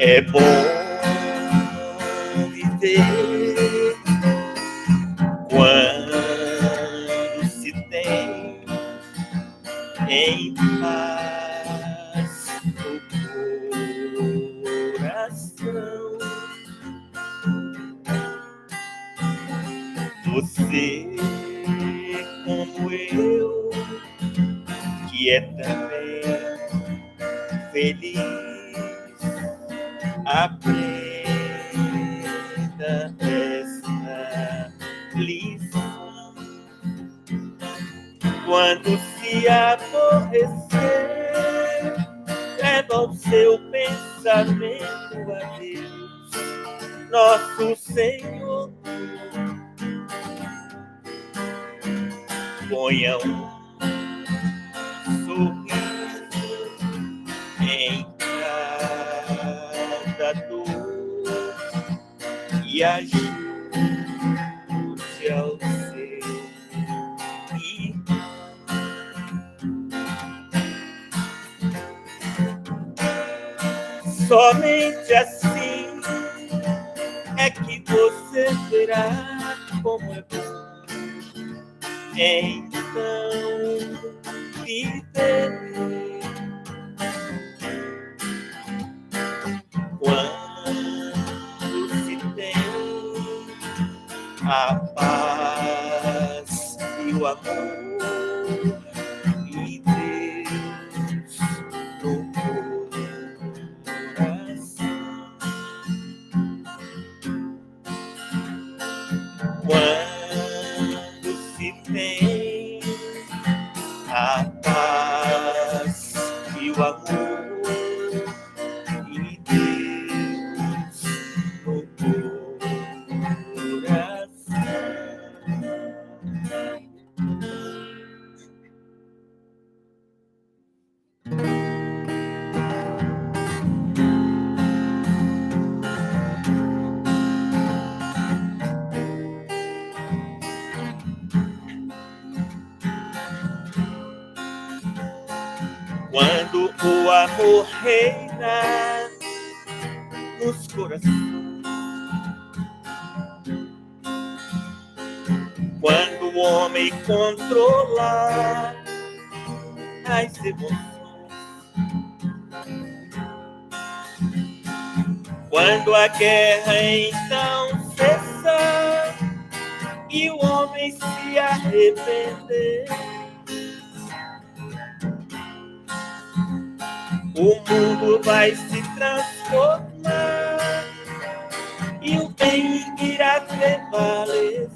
É bom viver quando se tem em paz o coração. Você, como eu, que é também feliz, aprenda esta lição. Quando se aborrecer, leva o seu pensamento a Deus, nosso Senhor. Ponha um sorriso em cada dor e ajude ao seu irmão. Somente assim é que você verá como é bom então viver. Quando se tem a paz e o amor e Deus no coração. Quando se tem a paz e o amor e Deus no coração. Quando o amor reina nos corações, quando o homem controla as emoções, quando a guerra então cessa e o homem se arrepender, o mundo vai se transformar e o bem irá prevalecer.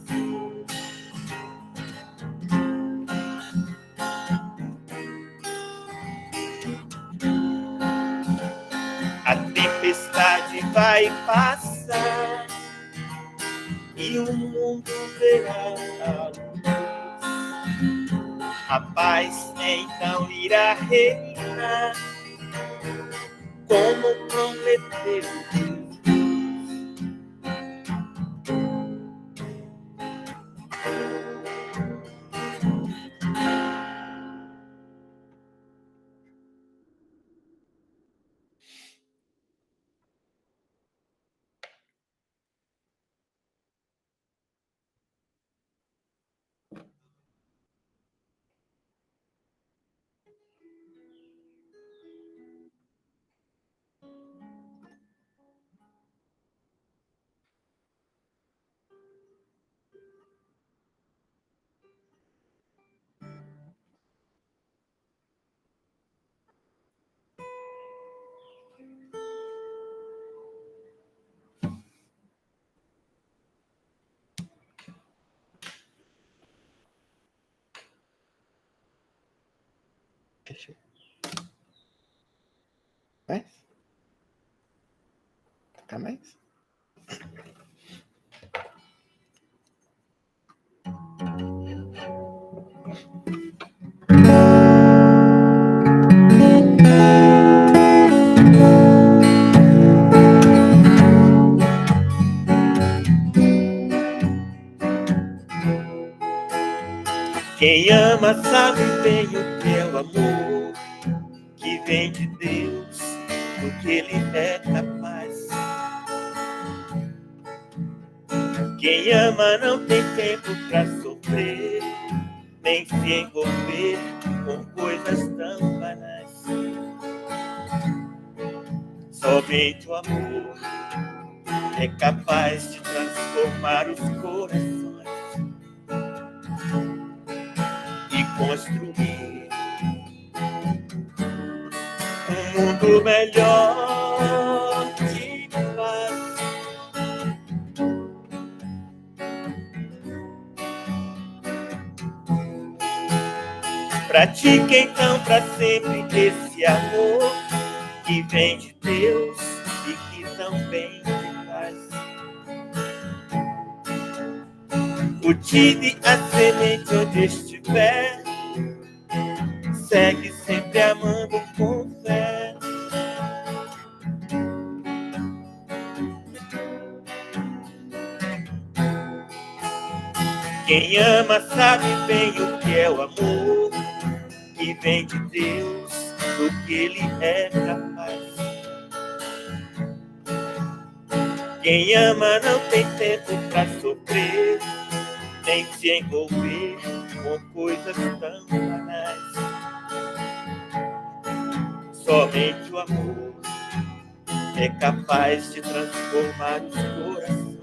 A tempestade vai passar e o mundo verá a luz. A paz então irá reinar, como prometeu Deus. Mais? Tá mais? Quem ama sabe bem o que é o amor que vem de Deus, do que Ele é capaz. Quem ama não tem tempo pra sofrer, nem se envolver com coisas tão banais. Somente o amor é capaz de transformar os corações e construir um mundo melhor de paz. Pratique então pra sempre esse amor que vem de Deus e que também te faz. Cultive a semente onde estiver, segue sempre amando com fé. Quem ama sabe bem o que é o amor, que vem de Deus, do que Ele é capaz. Quem ama não tem tempo pra sofrer, nem se envolver com coisas tão banais. Somente o amor é capaz de transformar os corações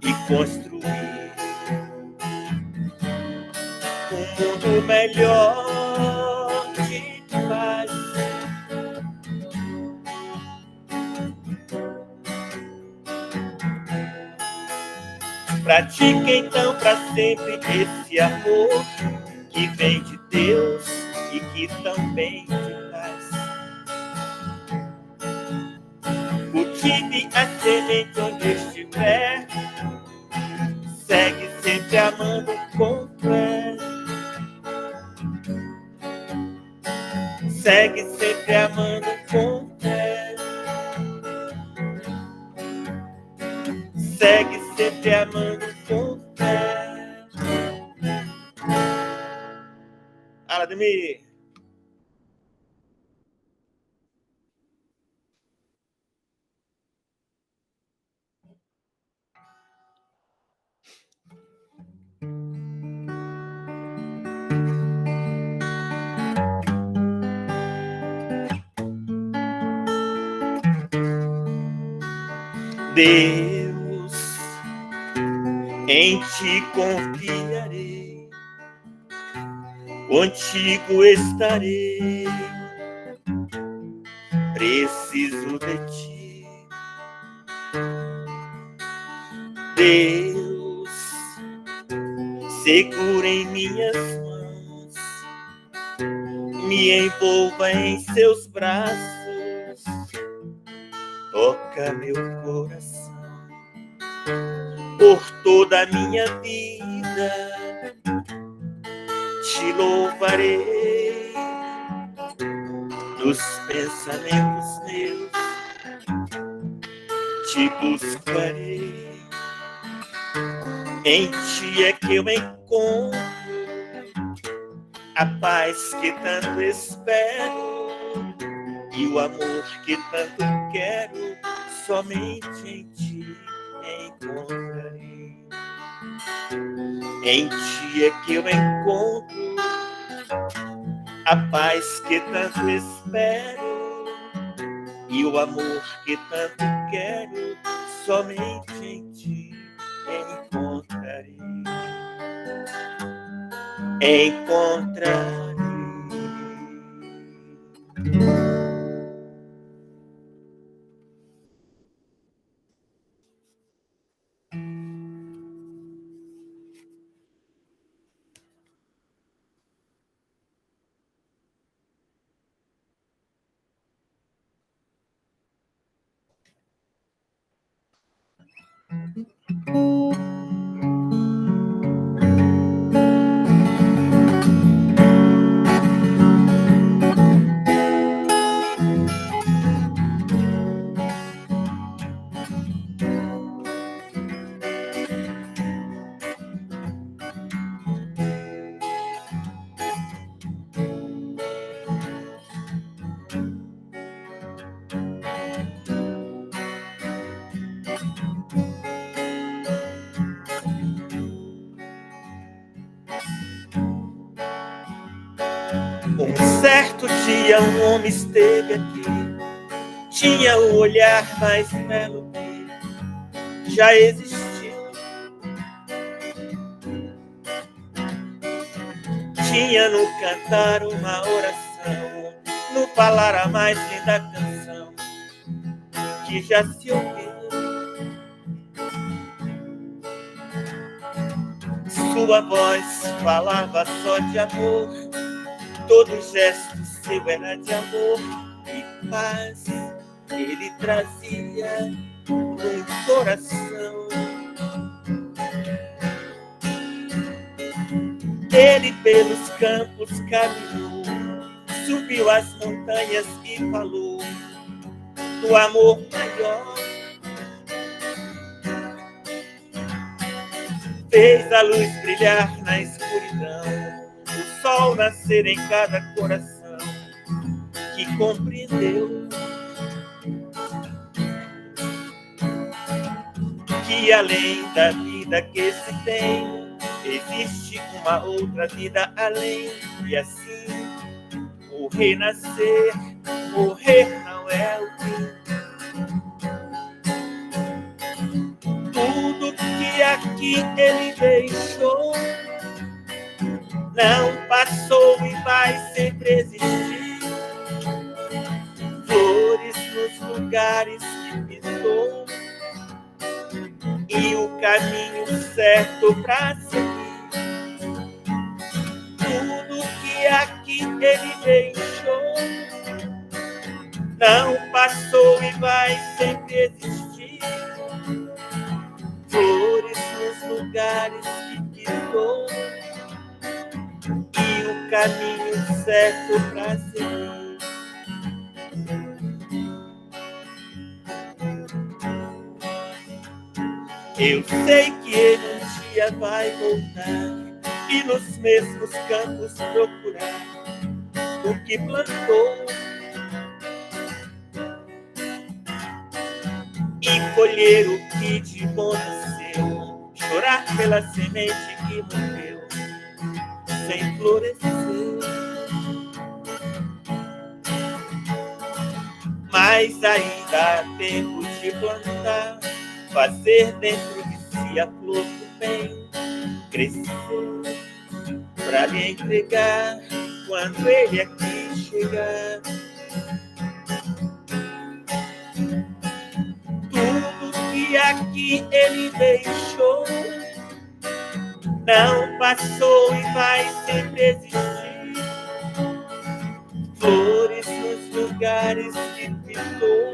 e construir um mundo melhor de paz. Pratique então pra sempre esse amor que vem de Deus e que também te faz. Cultive a semente onde estiver, segue sempre amando com fé. Segue sempre amando com fé. Segue sempre amando com fé. Alademir. Deus, em ti confiarei, contigo estarei, preciso de ti. Deus, segura em minhas mãos, me envolva em seus braços, toca meu coração. Por toda a minha vida te louvarei, nos pensamentos meus te buscarei. Em ti é que eu encontro a paz que tanto espero e o amor que tanto quero, somente em ti encontrarei. Em ti é que eu encontro a paz que tanto espero e o amor que tanto quero, somente em ti encontrarei. Encontrarei. dia um homem esteve aqui, tinha o olhar mais belo que já existiu. Tinha no cantar uma oração, no falar a mais linda canção que já se ouviu. Sua voz falava só de amor, todo gesto seu era de amor e paz. Ele trazia no coração. Ele pelos campos caminhou, subiu as montanhas e falou do amor maior. Fez a luz brilhar na escuridão, o sol nascer em cada coração que compreendeu que além da vida que se tem, existe uma outra vida além. E assim, o renascer, morrer não é o fim. Tudo que aqui ele deixou não passou e vai sempre existir. Flores nos lugares que pisou e o caminho certo pra seguir. Tudo que aqui ele deixou não passou e vai sempre existir. Flores nos lugares que pisou e o caminho certo pra seguir. Eu sei que ele um dia vai voltar e nos mesmos campos procurar o que plantou e colher o que de bom nasceu, chorar pela semente que morreu sem florescer. Mas ainda há tempo de plantar, fazer dentro de si a flor do bem crescer, pra lhe entregar quando ele aqui chegar. Tudo que aqui ele deixou não passou e vai sempre existir. Flores nos lugares que pisou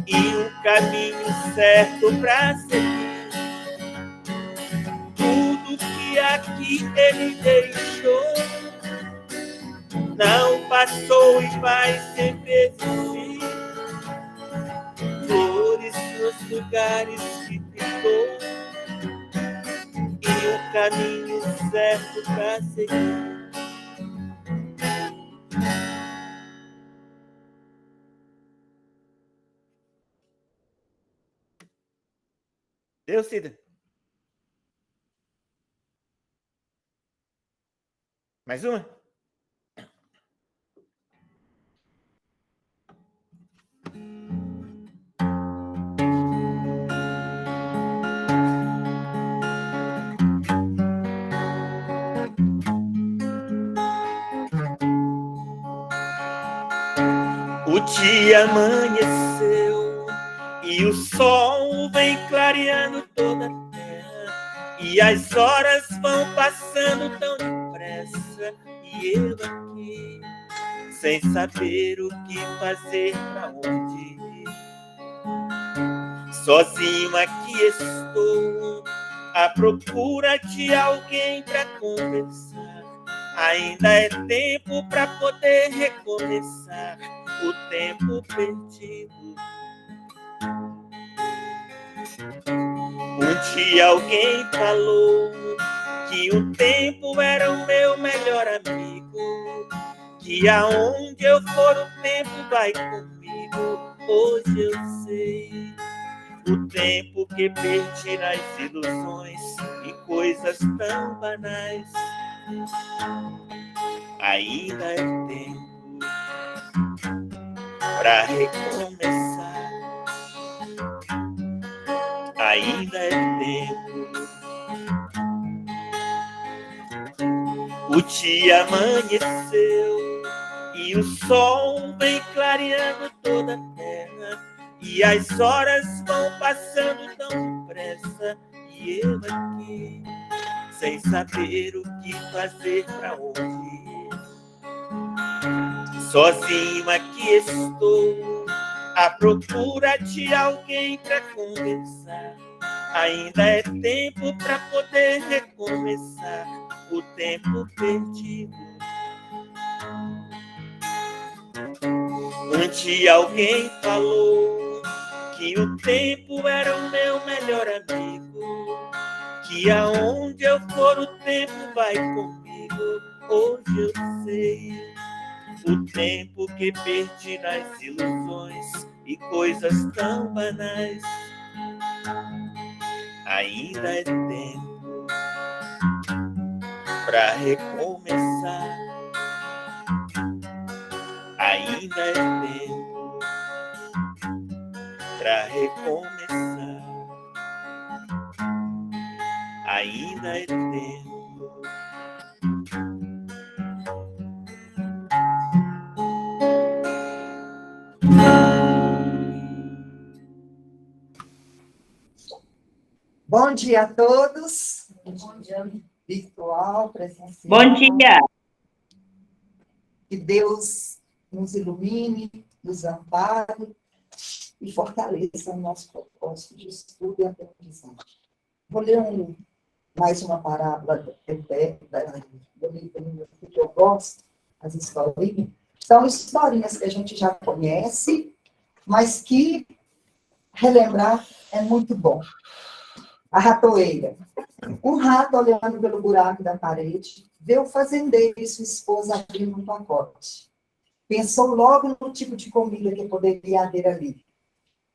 e o caminho certo pra seguir. Tudo que aqui ele deixou não passou e vai sempre existir. Flores nos lugares que pisou e o caminho certo pra seguir. Deu, Cida? Mais uma? O dia amanheceu e o sol vem clareando toda a terra, e as horas vão passando tão depressa, e eu aqui sem saber o que fazer, pra onde ir. Sozinho aqui estou à procura de alguém pra conversar. Ainda é tempo pra poder recomeçar o tempo perdido. Um dia alguém falou que o tempo era o meu melhor amigo, que aonde eu for o tempo vai comigo. Hoje eu sei o tempo que perdi nas ilusões e coisas tão banais. ainda é tempo para recomeçar, ainda é tempo. O dia amanheceu e o sol vem clareando toda a terra, e as horas vão passando tão depressa, e eu aqui sem saber o que fazer, pra onde ir. Sozinho aqui estou à procura de alguém pra conversar. Ainda é tempo pra poder recomeçar o tempo perdido. Um dia alguém falou que o tempo era o meu melhor amigo, que aonde eu for o tempo vai comigo. Hoje eu sei o tempo que perdi nas ilusões e coisas tão banais. Ainda é tempo pra recomeçar, ainda é tempo pra recomeçar, ainda é tempo. Bom dia a todos. Bom dia virtual, presencial. Bom dia. Que Deus nos ilumine, nos ampare e fortaleça o nosso propósito de estudo e aprendizagem. Vou ler mais uma parábola do livro que eu gosto, as historinhas. São historinhas que a gente já conhece, mas que relembrar é muito bom. A ratoeira. Um rato, olhando pelo buraco da parede, vê o fazendeiro e sua esposa abrindo um pacote. Pensou logo no tipo de comida que poderia haver ali.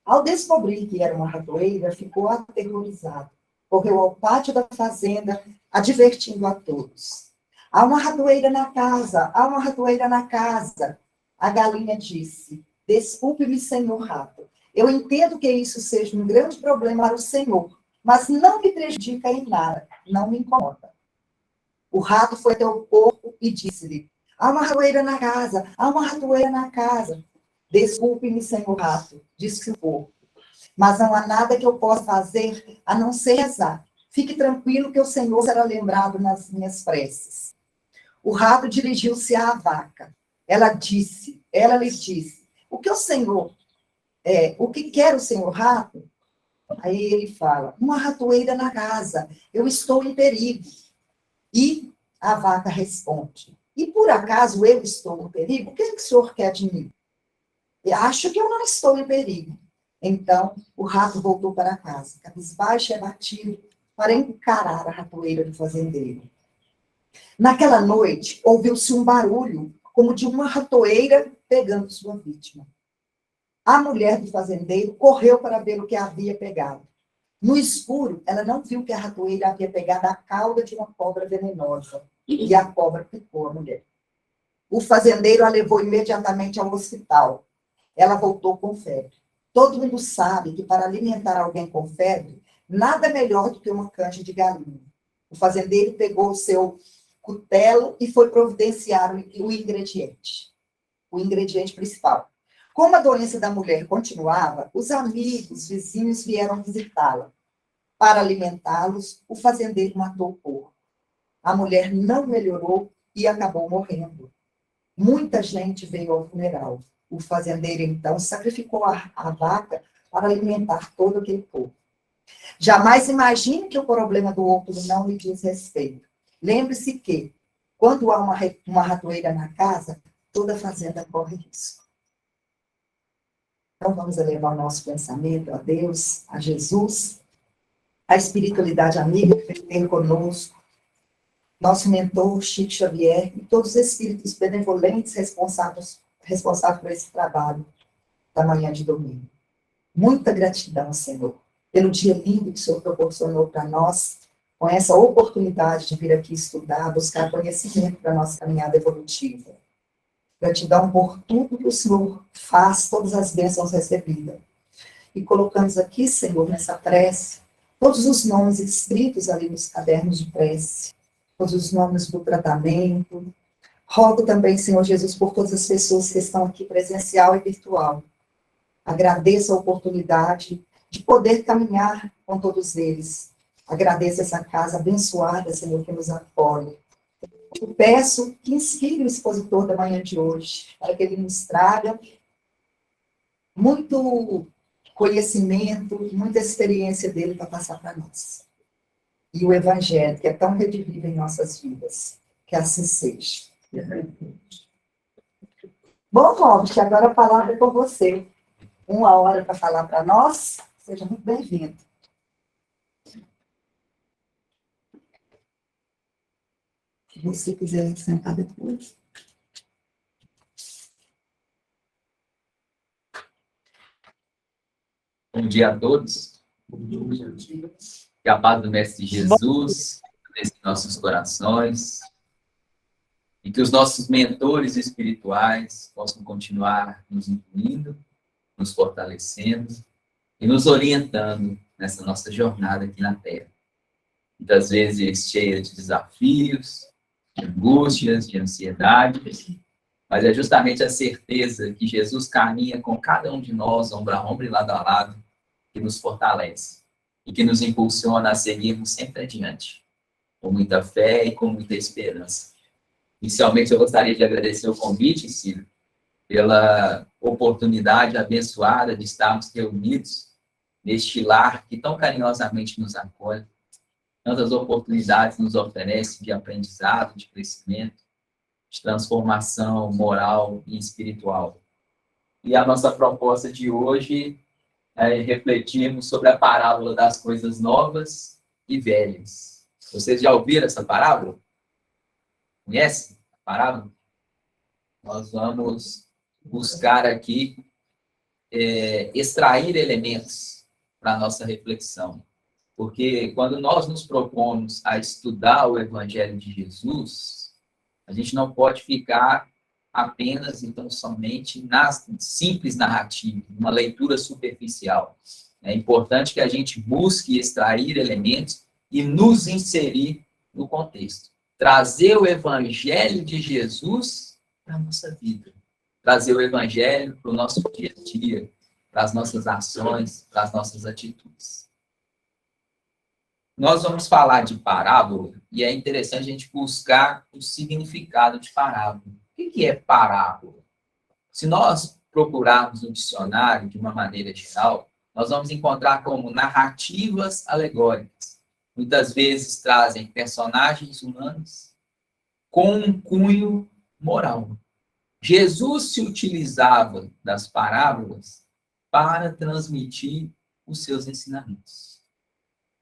Ao descobrir que era uma ratoeira, ficou aterrorizado. Correu ao pátio da fazenda, advertindo a todos. Há uma ratoeira na casa, há uma ratoeira na casa. A galinha disse, desculpe-me, senhor rato. Eu entendo que isso seja um grande problema para o senhor, mas não me prejudica em nada, não me incomoda. O rato foi até o porco e disse-lhe, há uma ratoeira na casa, há uma ratoeira na casa. Desculpe-me, senhor rato, disse o porco, mas não há nada que eu possa fazer a não ser rezar. Fique tranquilo que o senhor será lembrado nas minhas preces. O rato dirigiu-se à vaca. Ela lhe disse, o que quer o senhor rato? Aí ele fala, uma ratoeira na casa, eu estou em perigo. E a vaca responde, e por acaso eu estou em perigo? O que o senhor quer de mim? Eu acho que eu não estou em perigo. Então, o rato voltou para casa, cabisbaixo e abatido, para encarar a ratoeira do fazendeiro. Naquela noite, ouviu-se um barulho, como de uma ratoeira pegando sua vítima. A mulher do fazendeiro correu para ver o que havia pegado. No escuro, ela não viu que a ratoeira havia pegado a cauda de uma cobra venenosa. E a cobra picou a mulher. O fazendeiro a levou imediatamente ao hospital. Ela voltou com febre. Todo mundo sabe que para alimentar alguém com febre, nada é melhor do que uma canja de galinha. O fazendeiro pegou o seu cutelo e foi providenciar o ingrediente principal. Como a doença da mulher continuava, os amigos, vizinhos vieram visitá-la. Para alimentá-los, o fazendeiro matou o porco. A mulher não melhorou e acabou morrendo. Muita gente veio ao funeral. O fazendeiro, então, sacrificou a vaca para alimentar todo aquele povo. Jamais imagine que o problema do outro não lhe diz respeito. Lembre-se que, quando há uma ratoeira na casa, toda a fazenda corre risco. Então, vamos elevar o nosso pensamento a Deus, a Jesus, a espiritualidade amiga que tem conosco, nosso mentor, Chico Xavier, e todos os espíritos benevolentes responsáveis por esse trabalho da manhã de domingo. Muita gratidão, Senhor, pelo dia lindo que o Senhor proporcionou para nós, com essa oportunidade de vir aqui estudar, buscar conhecimento para a nossa caminhada evolutiva. Gratidão por tudo que o Senhor faz, todas as bênçãos recebidas. E colocamos aqui, Senhor, nessa prece, todos os nomes escritos ali nos cadernos de prece, todos os nomes do tratamento. Rogo também, Senhor Jesus, por todas as pessoas que estão aqui presencial e virtual. Agradeço a oportunidade de poder caminhar com todos eles. Agradeço essa casa abençoada, Senhor, que nos apoia. Eu peço que inspire o expositor da manhã de hoje, para que ele nos traga muito conhecimento, muita experiência dele para passar para nós. E o Evangelho, que é tão redivivo em nossas vidas. Que assim seja. Bom, Robert, agora a palavra é com você. 1 hora para falar para nós. Seja muito bem-vindo. Se você quiser sentar depois. Bom dia a todos. Que a paz do Mestre Jesus nesse nossos corações. E que os nossos mentores espirituais possam continuar nos incluindo, nos fortalecendo e nos orientando nessa nossa jornada aqui na Terra. Muitas vezes cheia de desafios, de angústias, de ansiedade, mas é justamente a certeza que Jesus caminha com cada um de nós, ombro a ombro e lado a lado, que nos fortalece e que nos impulsiona a seguirmos sempre adiante, com muita fé e com muita esperança. Inicialmente, eu gostaria de agradecer o convite, Ciro, pela oportunidade abençoada de estarmos reunidos neste lar que tão carinhosamente nos acolhe. Tantas oportunidades nos oferece de aprendizado, de crescimento, de transformação moral e espiritual. E a nossa proposta de hoje é refletirmos sobre a parábola das coisas novas e velhas. Vocês já ouviram essa parábola? Conhece a parábola? Nós vamos buscar aqui extrair elementos para a nossa reflexão. Porque quando nós nos propomos a estudar o Evangelho de Jesus, a gente não pode ficar apenas, então, somente na simples narrativa, uma leitura superficial. É importante que a gente busque extrair elementos e nos inserir no contexto. Trazer o Evangelho de Jesus para a nossa vida. Trazer o Evangelho para o nosso dia a dia, para as nossas ações, para as nossas atitudes. Nós vamos falar de parábola e é interessante a gente buscar o significado de parábola. O que é parábola? Se nós procurarmos no dicionário de uma maneira geral, nós vamos encontrar como narrativas alegóricas. Muitas vezes trazem personagens humanos com um cunho moral. Jesus se utilizava das parábolas para transmitir os seus ensinamentos.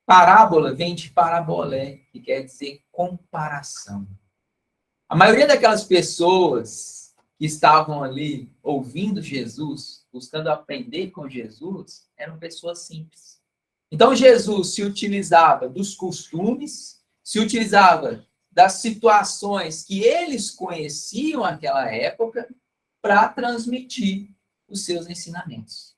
Parábola vem de parabolé, que quer dizer comparação. A maioria daquelas pessoas que estavam ali ouvindo Jesus, buscando aprender com Jesus, eram pessoas simples. Então, Jesus se utilizava dos costumes, se utilizava das situações que eles conheciam naquela época para transmitir os seus ensinamentos.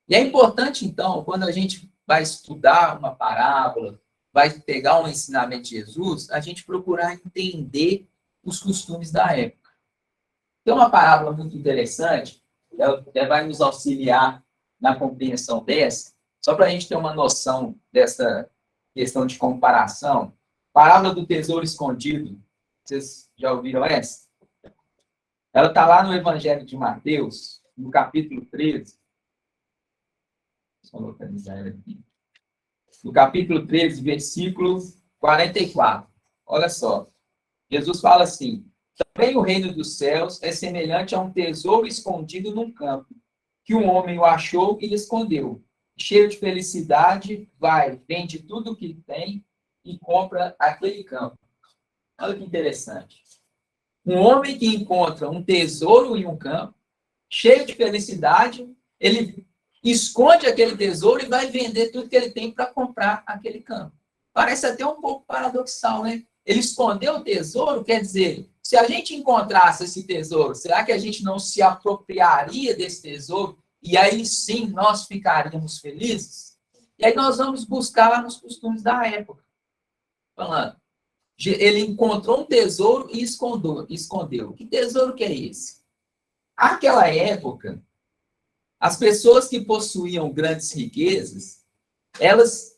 E é importante, então, quando a gente vai estudar uma parábola, vai pegar um ensinamento de Jesus, a gente procurar entender os costumes da época. Tem uma parábola muito interessante, ela vai nos auxiliar na compreensão dessa, só para a gente ter uma noção dessa questão de comparação. Parábola do tesouro escondido. Vocês já ouviram essa? Ela está lá no Evangelho de Mateus, no capítulo 13. Deixa eu localizar ela aqui. No capítulo 13, versículo 44. Olha só. Jesus fala assim: também o reino dos céus é semelhante a um tesouro escondido num campo, que um homem o achou e lhe escondeu. Cheio de felicidade, vai, vende tudo o que tem e compra aquele campo. Olha que interessante. Um homem que encontra um tesouro em um campo, cheio de felicidade, ele esconde aquele tesouro e vai vender tudo que ele tem para comprar aquele campo. Parece até um pouco paradoxal, né? Ele escondeu o tesouro, quer dizer, se a gente encontrasse esse tesouro, será que a gente não se apropriaria desse tesouro? E aí sim nós ficaríamos felizes? E aí nós vamos buscar lá nos costumes da época. Falando, ele encontrou um tesouro e escondeu. Que tesouro que é esse? Naquela época, as pessoas que possuíam grandes riquezas, elas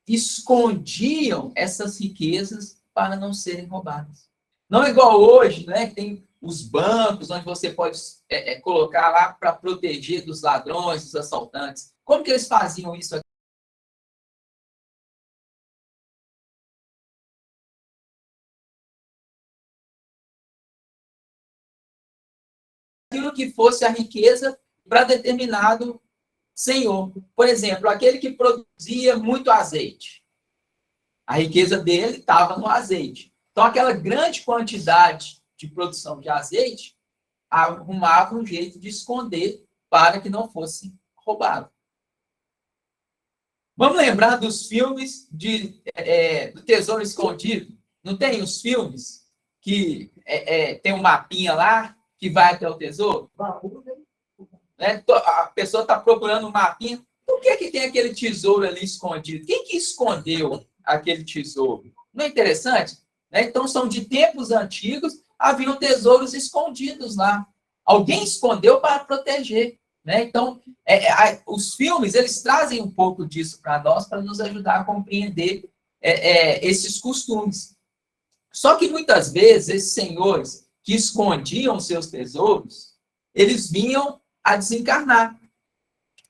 escondiam essas riquezas para não serem roubadas. Não é igual hoje, né? Que tem os bancos, onde você pode colocar lá para proteger dos ladrões, dos assaltantes. Como que eles faziam isso aqui? Aquilo que fosse a riqueza para determinado senhor. Por exemplo, aquele que produzia muito azeite. A riqueza dele estava no azeite. Então, aquela grande quantidade de produção de azeite arrumava um jeito de esconder para que não fosse roubado. Vamos lembrar dos filmes do Tesouro Escondido? Não tem os filmes que tem um mapinha lá que vai até o tesouro? Né? A pessoa está procurando um mapinha. Por que tem aquele tesouro ali escondido? Quem que escondeu aquele tesouro? Não é interessante? Né? Então, são de tempos antigos, haviam tesouros escondidos lá. Alguém escondeu para proteger. Né? Então, os filmes, eles trazem um pouco disso para nós, para nos ajudar a compreender esses costumes. Só que, muitas vezes, esses senhores que escondiam seus tesouros, eles vinham a desencarnar.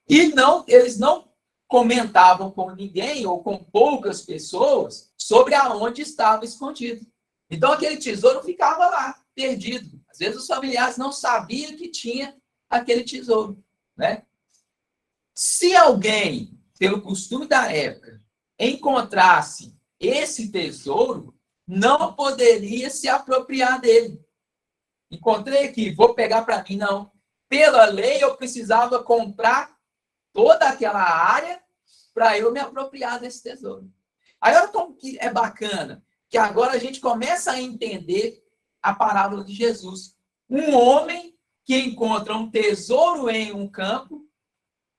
E eles não comentavam com ninguém ou com poucas pessoas sobre aonde estava escondido. Então, aquele tesouro ficava lá, perdido. Às vezes, os familiares não sabiam que tinha aquele tesouro. Né? Se alguém, pelo costume da época, encontrasse esse tesouro, não poderia se apropriar dele. Encontrei aqui, vou pegar para mim, não. Pela lei, eu precisava comprar toda aquela área para eu me apropriar desse tesouro. Aí, olha como que é bacana, que agora a gente começa a entender a parábola de Jesus. Um homem que encontra um tesouro em um campo,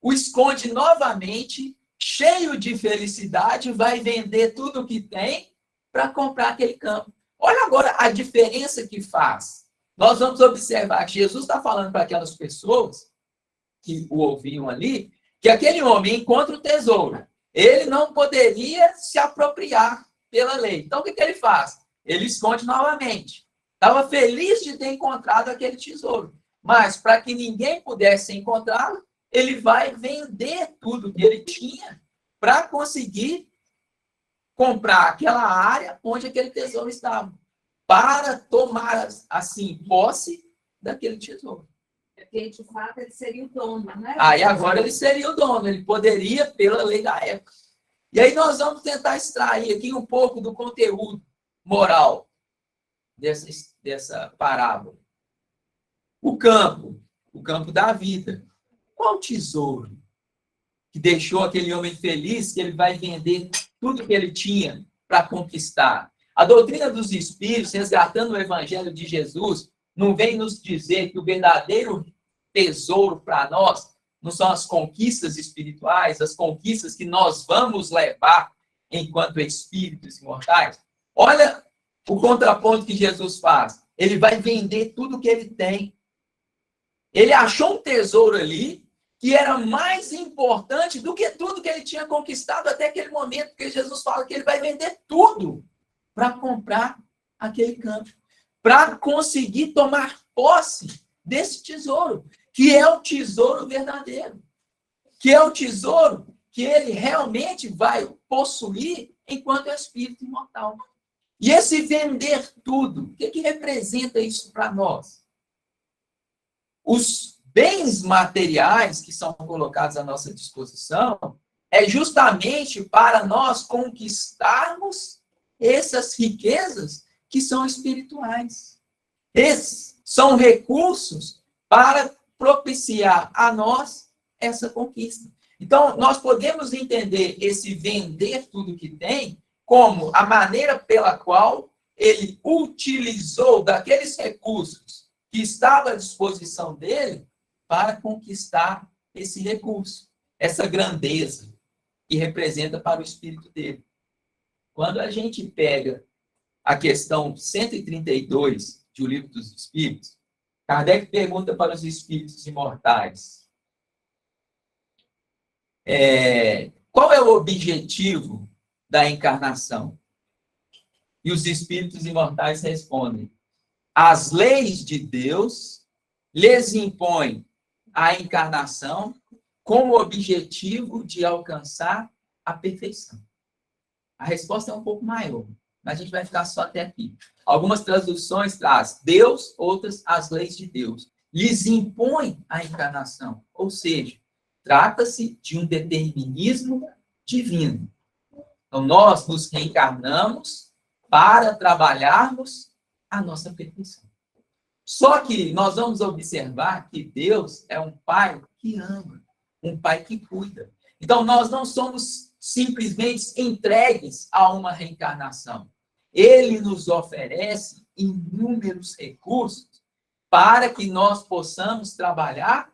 o esconde novamente, cheio de felicidade, vai vender tudo o que tem para comprar aquele campo. Olha agora a diferença que faz. Nós vamos observar que Jesus está falando para aquelas pessoas que o ouviam ali, que aquele homem encontra o tesouro. Ele não poderia se apropriar pela lei. Então, o que ele faz? Ele esconde novamente. Estava feliz de ter encontrado aquele tesouro. Mas, para que ninguém pudesse encontrá-lo, ele vai vender tudo que ele tinha para conseguir comprar aquela área onde aquele tesouro estava. Para tomar, assim, posse daquele tesouro. Porque, de fato, ele seria o dono, né? Aí agora ele seria o dono, ele poderia pela lei da época. E aí nós vamos tentar extrair aqui um pouco do conteúdo moral dessa parábola. O campo da vida. Qual tesouro que deixou aquele homem feliz que ele vai vender tudo que ele tinha para conquistar? A doutrina dos espíritos, resgatando o evangelho de Jesus, não vem nos dizer que o verdadeiro tesouro para nós não são as conquistas espirituais, as conquistas que nós vamos levar enquanto espíritos imortais. Olha o contraponto que Jesus faz. Ele vai vender tudo que ele tem. Ele achou um tesouro ali que era mais importante do que tudo que ele tinha conquistado até aquele momento, porque Jesus fala que ele vai vender tudo para comprar aquele campo, para conseguir tomar posse desse tesouro, que é o tesouro verdadeiro, que é o tesouro que ele realmente vai possuir enquanto é espírito imortal. E esse vender tudo, o que representa isso para nós? Os bens materiais que são colocados à nossa disposição é justamente para nós conquistarmos essas riquezas que são espirituais. Esses são recursos para propiciar a nós essa conquista. Então, nós podemos entender esse vender tudo que tem como a maneira pela qual ele utilizou daqueles recursos que estavam à disposição dele para conquistar esse recurso, essa grandeza que representa para o espírito dele. Quando a gente pega a questão 132 de O Livro dos Espíritos, Kardec pergunta para os espíritos imortais: qual é o objetivo da encarnação? E os espíritos imortais respondem: as leis de Deus lhes impõem a encarnação com o objetivo de alcançar a perfeição. A resposta é um pouco maior, mas a gente vai ficar só até aqui. Algumas traduções trazem Deus, outras as leis de Deus. Lhes impõem a encarnação, ou seja, trata-se de um determinismo divino. Então, nós nos reencarnamos para trabalharmos a nossa perfeição. Só que nós vamos observar que Deus é um Pai que ama, um Pai que cuida. Então, nós não somos simplesmente entregues a uma reencarnação. Ele nos oferece inúmeros recursos para que nós possamos trabalhar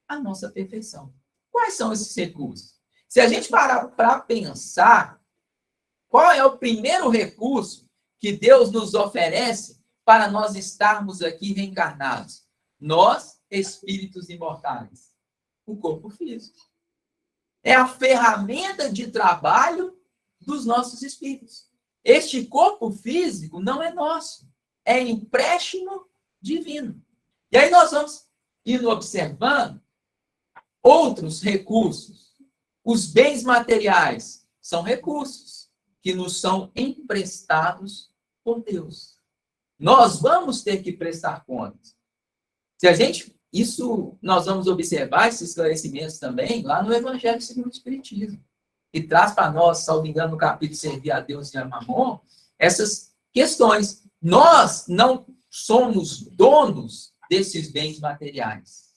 a nossa perfeição. Quais são esses recursos? Se a gente parar para pensar, qual é o primeiro recurso que Deus nos oferece para nós estarmos aqui reencarnados? Nós, espíritos imortais. O corpo físico. É a ferramenta de trabalho dos nossos espíritos. Este corpo físico não é nosso. É empréstimo divino. E aí nós vamos indo observando outros recursos. Os bens materiais são recursos que nos são emprestados por Deus. Nós vamos ter que prestar contas. Se a gente, isso nós vamos observar esses esclarecimentos também lá no Evangelho segundo o Espiritismo, que traz para nós, salvo engano, no capítulo Servir a Deus e a Mamon, essas questões. Nós não somos donos desses bens materiais.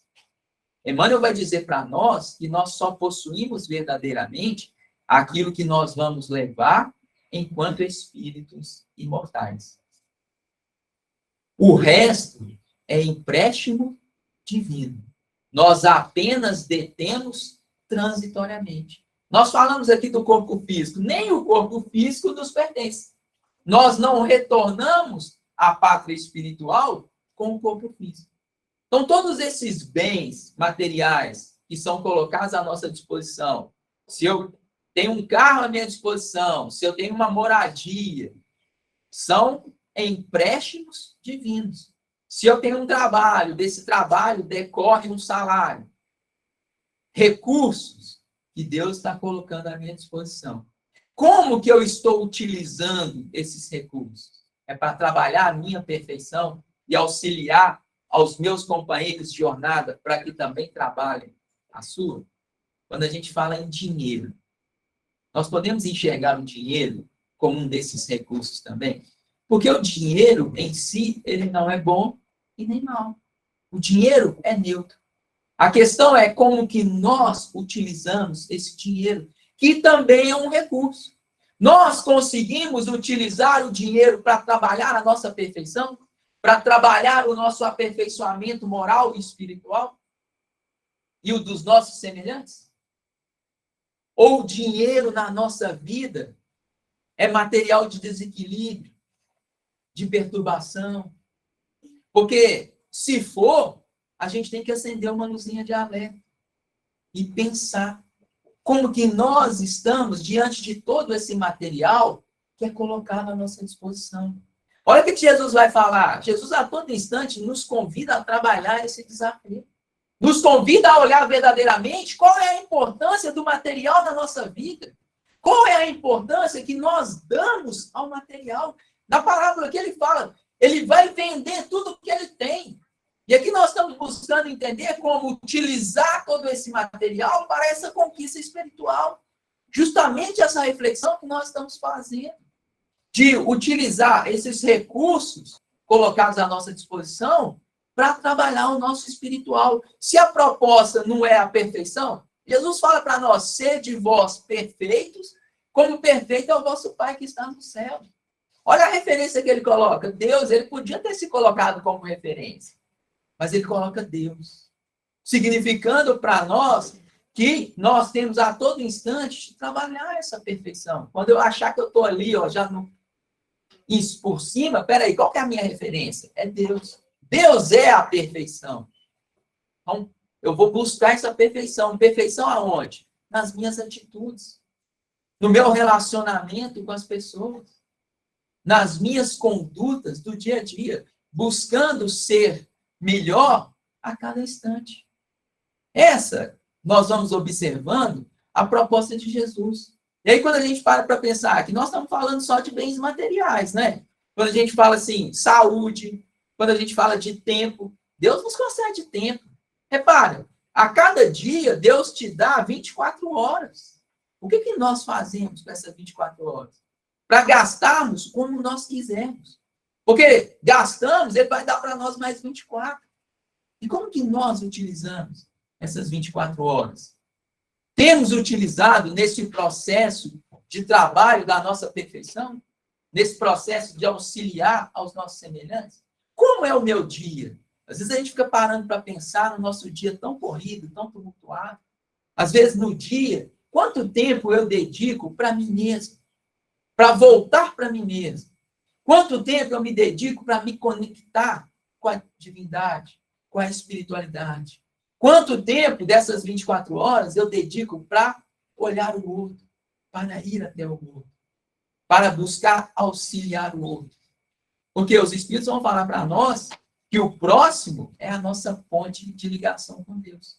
Emmanuel vai dizer para nós que nós só possuímos verdadeiramente aquilo que nós vamos levar enquanto espíritos imortais. O resto é empréstimo divino. Nós apenas detemos transitoriamente. Nós falamos aqui do corpo físico, nem o corpo físico nos pertence. Nós não retornamos à pátria espiritual com o corpo físico. Então, todos esses bens materiais que são colocados à nossa disposição, se eu tenho um carro à minha disposição, se eu tenho uma moradia, são empréstimos divinos. Se eu tenho um trabalho, desse trabalho decorre um salário. Recursos que Deus está colocando à minha disposição. Como que eu estou utilizando esses recursos? É para trabalhar a minha perfeição e auxiliar aos meus companheiros de jornada para que também trabalhem a sua? Quando a gente fala em dinheiro, nós podemos enxergar o dinheiro como um desses recursos também? Porque o dinheiro em si, ele não é bom e nem mal. O dinheiro é neutro. A questão é como que nós utilizamos esse dinheiro, que também é um recurso. Nós conseguimos utilizar o dinheiro para trabalhar a nossa perfeição? Para trabalhar o nosso aperfeiçoamento moral e espiritual? E o dos nossos semelhantes? Ou o dinheiro na nossa vida é material de desequilíbrio, de perturbação? Porque, se for, a gente tem que acender uma luzinha de alerta e pensar como que nós estamos diante de todo esse material que é colocado à nossa disposição. Olha o que Jesus vai falar. Jesus, a todo instante, nos convida a trabalhar esse desafio. Nos convida a olhar verdadeiramente qual é a importância do material na nossa vida. Qual é a importância que nós damos ao material. Na parábola que ele fala, ele vai vender tudo o que ele tem. E aqui nós estamos buscando entender como utilizar todo esse material para essa conquista espiritual. Justamente essa reflexão que nós estamos fazendo. De utilizar esses recursos colocados à nossa disposição para trabalhar o nosso espiritual. Se a proposta não é a perfeição, Jesus fala para nós, sede vós perfeitos, como perfeito é o vosso Pai que está no céu. Olha a referência que ele coloca. Deus, ele podia ter se colocado como referência, mas ele coloca Deus, significando para nós que nós temos a todo instante de trabalhar essa perfeição. Quando eu achar que eu estou ali, ó, já no, isso por cima, peraí, qual que é a minha referência? É Deus. Deus é a perfeição. Então, eu vou buscar essa perfeição. Perfeição aonde? Nas minhas atitudes, no meu relacionamento com as pessoas, nas minhas condutas do dia a dia, buscando ser melhor a cada instante. Essa, nós vamos observando a proposta de Jesus. E aí, quando a gente para pensar que nós estamos falando só de bens materiais, né? Quando a gente fala assim, saúde, quando a gente fala de tempo, Deus nos concede tempo. Repara, a cada dia, Deus te dá 24 horas. O que nós fazemos com essas 24 horas? Para gastarmos como nós quisermos. Porque gastamos, ele vai dar para nós mais 24. E como que nós utilizamos essas 24 horas? Temos utilizado nesse processo de trabalho da nossa perfeição? Nesse processo de auxiliar aos nossos semelhantes? Como é o meu dia? Às vezes a gente fica parando para pensar no nosso dia tão corrido, tão tumultuado. Às vezes no dia, quanto tempo eu dedico para mim mesmo? Para voltar para mim mesmo? Quanto tempo eu me dedico para me conectar com a divindade, com a espiritualidade? Quanto tempo dessas 24 horas eu dedico para olhar o outro, para ir até o outro, para buscar auxiliar o outro? Porque os Espíritos vão falar para nós que o próximo é a nossa ponte de ligação com Deus.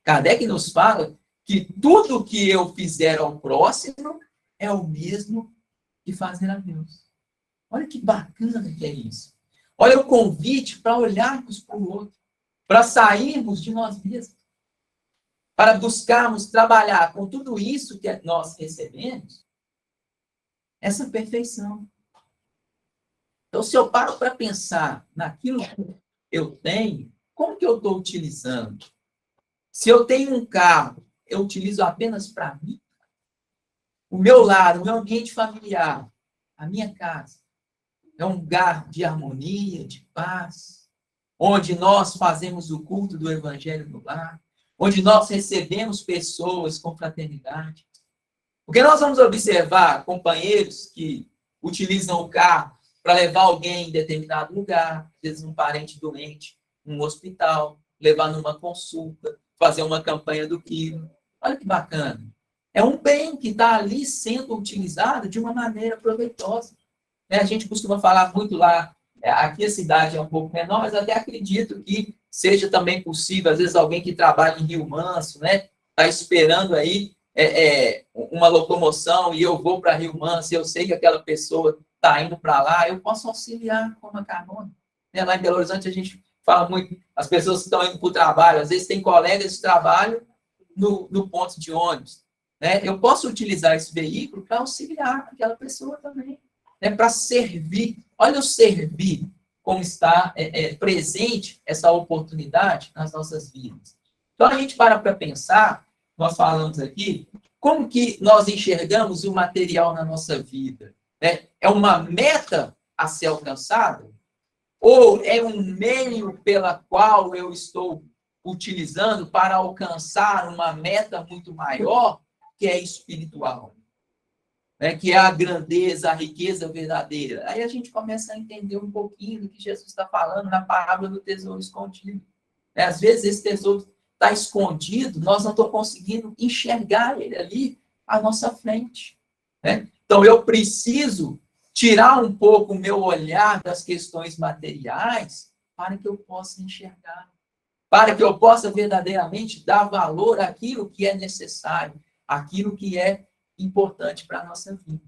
Kardec nos fala que tudo que eu fizer ao próximo é o mesmo que fazer a Deus. Olha que bacana que é isso. Olha o convite para olharmos para o outro, para sairmos de nós mesmos, para buscarmos trabalhar com tudo isso que nós recebemos, essa perfeição. Então, se eu paro para pensar naquilo que eu tenho, como que eu estou utilizando? Se eu tenho um carro, eu utilizo apenas para mim? O meu lar, o meu ambiente familiar, a minha casa, é um lugar de harmonia, de paz, onde nós fazemos o culto do Evangelho no lar, onde nós recebemos pessoas com fraternidade. Porque nós vamos observar companheiros que utilizam o carro para levar alguém em determinado lugar, às vezes um parente doente, um hospital, levar numa consulta, fazer uma campanha do quilo. Olha que bacana. É um bem que está ali sendo utilizado de uma maneira proveitosa. A gente costuma falar muito lá, aqui a cidade é um pouco menor, mas até acredito que seja também possível, às vezes alguém que trabalha em Rio Manso, né, está esperando aí uma locomoção e eu vou para Rio Manso, e eu sei que aquela pessoa está indo para lá, eu posso auxiliar com uma carona. Lá em Belo Horizonte a gente fala muito, as pessoas que estão indo para o trabalho, às vezes tem colegas de trabalho no ponto de ônibus. Eu posso utilizar esse veículo para auxiliar aquela pessoa também, para servir. Olha o servir, como está presente essa oportunidade nas nossas vidas. Então, a gente para pensar, nós falamos aqui, como que nós enxergamos o material na nossa vida? É uma meta a ser alcançada? Ou é um meio pela qual eu estou utilizando para alcançar uma meta muito maior, que é espiritual, que é a grandeza, a riqueza verdadeira? Aí a gente começa a entender um pouquinho do que Jesus está falando na parábola do tesouro escondido. Às vezes esse tesouro está escondido, nós não estamos conseguindo enxergar ele ali à nossa frente. Então eu preciso tirar um pouco o meu olhar das questões materiais para que eu possa enxergar, para que eu possa verdadeiramente dar valor àquilo que é necessário, aquilo que é importante para a nossa vida.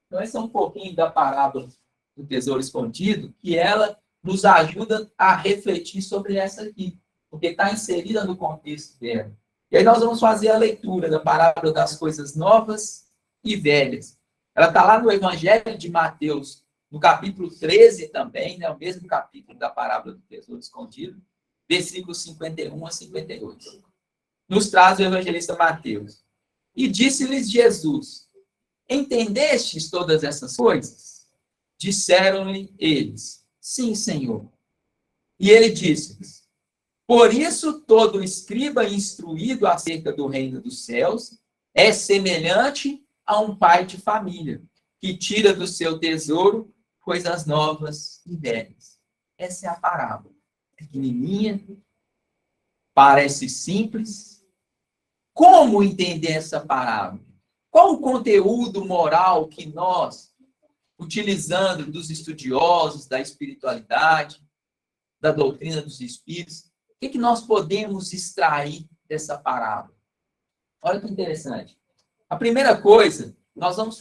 Então, esse é um pouquinho da parábola do tesouro escondido, que ela nos ajuda a refletir sobre essa aqui, porque está inserida no contexto dela. E aí nós vamos fazer a leitura da parábola das coisas novas e velhas. Ela está lá no Evangelho de Mateus, no capítulo 13 também, o mesmo capítulo da parábola do tesouro escondido, versículos 51 a 58. Nos traz o evangelista Mateus. E disse-lhes Jesus: entendestes todas essas coisas? Disseram-lhe eles: sim, Senhor. E ele disse-lhes: por isso todo escriba instruído acerca do reino dos céus é semelhante a um pai de família, que tira do seu tesouro coisas novas e velhas. Essa é a parábola. Pequenininha, parece simples. Como entender essa parábola? Qual o conteúdo moral que nós, utilizando dos estudiosos da espiritualidade, da doutrina dos espíritos, o que nós podemos extrair dessa parábola? Olha que interessante. A primeira coisa, nós vamos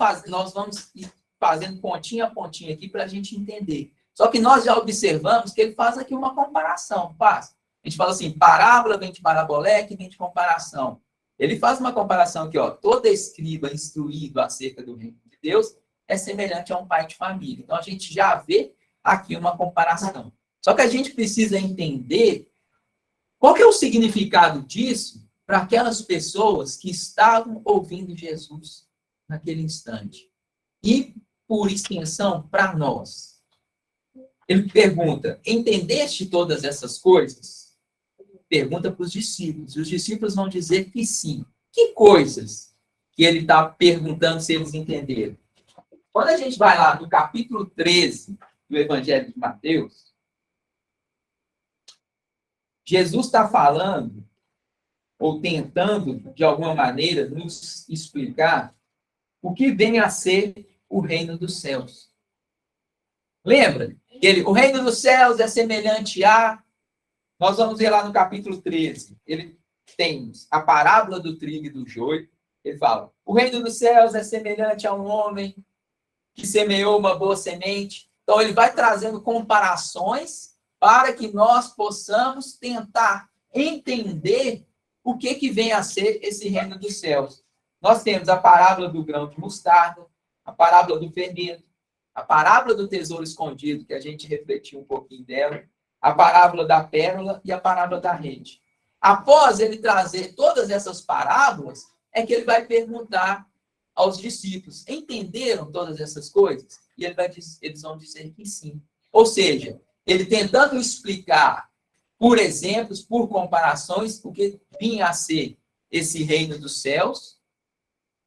ir fazendo pontinha a pontinha aqui para a gente entender. Só que nós já observamos que ele faz aqui uma comparação. Faz. A gente fala assim, parábola vem de paraboleque, vem de comparação. Ele faz uma comparação aqui, ó. Todo escriba instruído acerca do reino de Deus é semelhante a um pai de família. Então, a gente já vê aqui uma comparação. Só que a gente precisa entender qual que é o significado disso para aquelas pessoas que estavam ouvindo Jesus naquele instante. E, por extensão, para nós. Ele pergunta, entendeste todas essas coisas? Pergunta para os discípulos. E os discípulos vão dizer que sim. Que coisas que ele está perguntando se eles entenderam? Quando a gente vai lá no capítulo 13 do Evangelho de Mateus, Jesus está falando, ou tentando, de alguma maneira, nos explicar o que vem a ser o reino dos céus. Lembra? O reino dos céus é semelhante a... Nós vamos ver lá no capítulo 13. Ele tem a parábola do trigo e do joio. Ele fala, o reino dos céus é semelhante a um homem que semeou uma boa semente. Então, ele vai trazendo comparações para que nós possamos tentar entender o que vem a ser esse reino dos céus. Nós temos a parábola do grão de mostarda, a parábola do fermento, a parábola do tesouro escondido, que a gente refletiu um pouquinho dela, a parábola da pérola e a parábola da rede. Após ele trazer todas essas parábolas, é que ele vai perguntar aos discípulos, entenderam todas essas coisas? E eles vão dizer que sim. Ou seja, ele tentando explicar, por exemplos, por comparações, o que vinha a ser esse reino dos céus,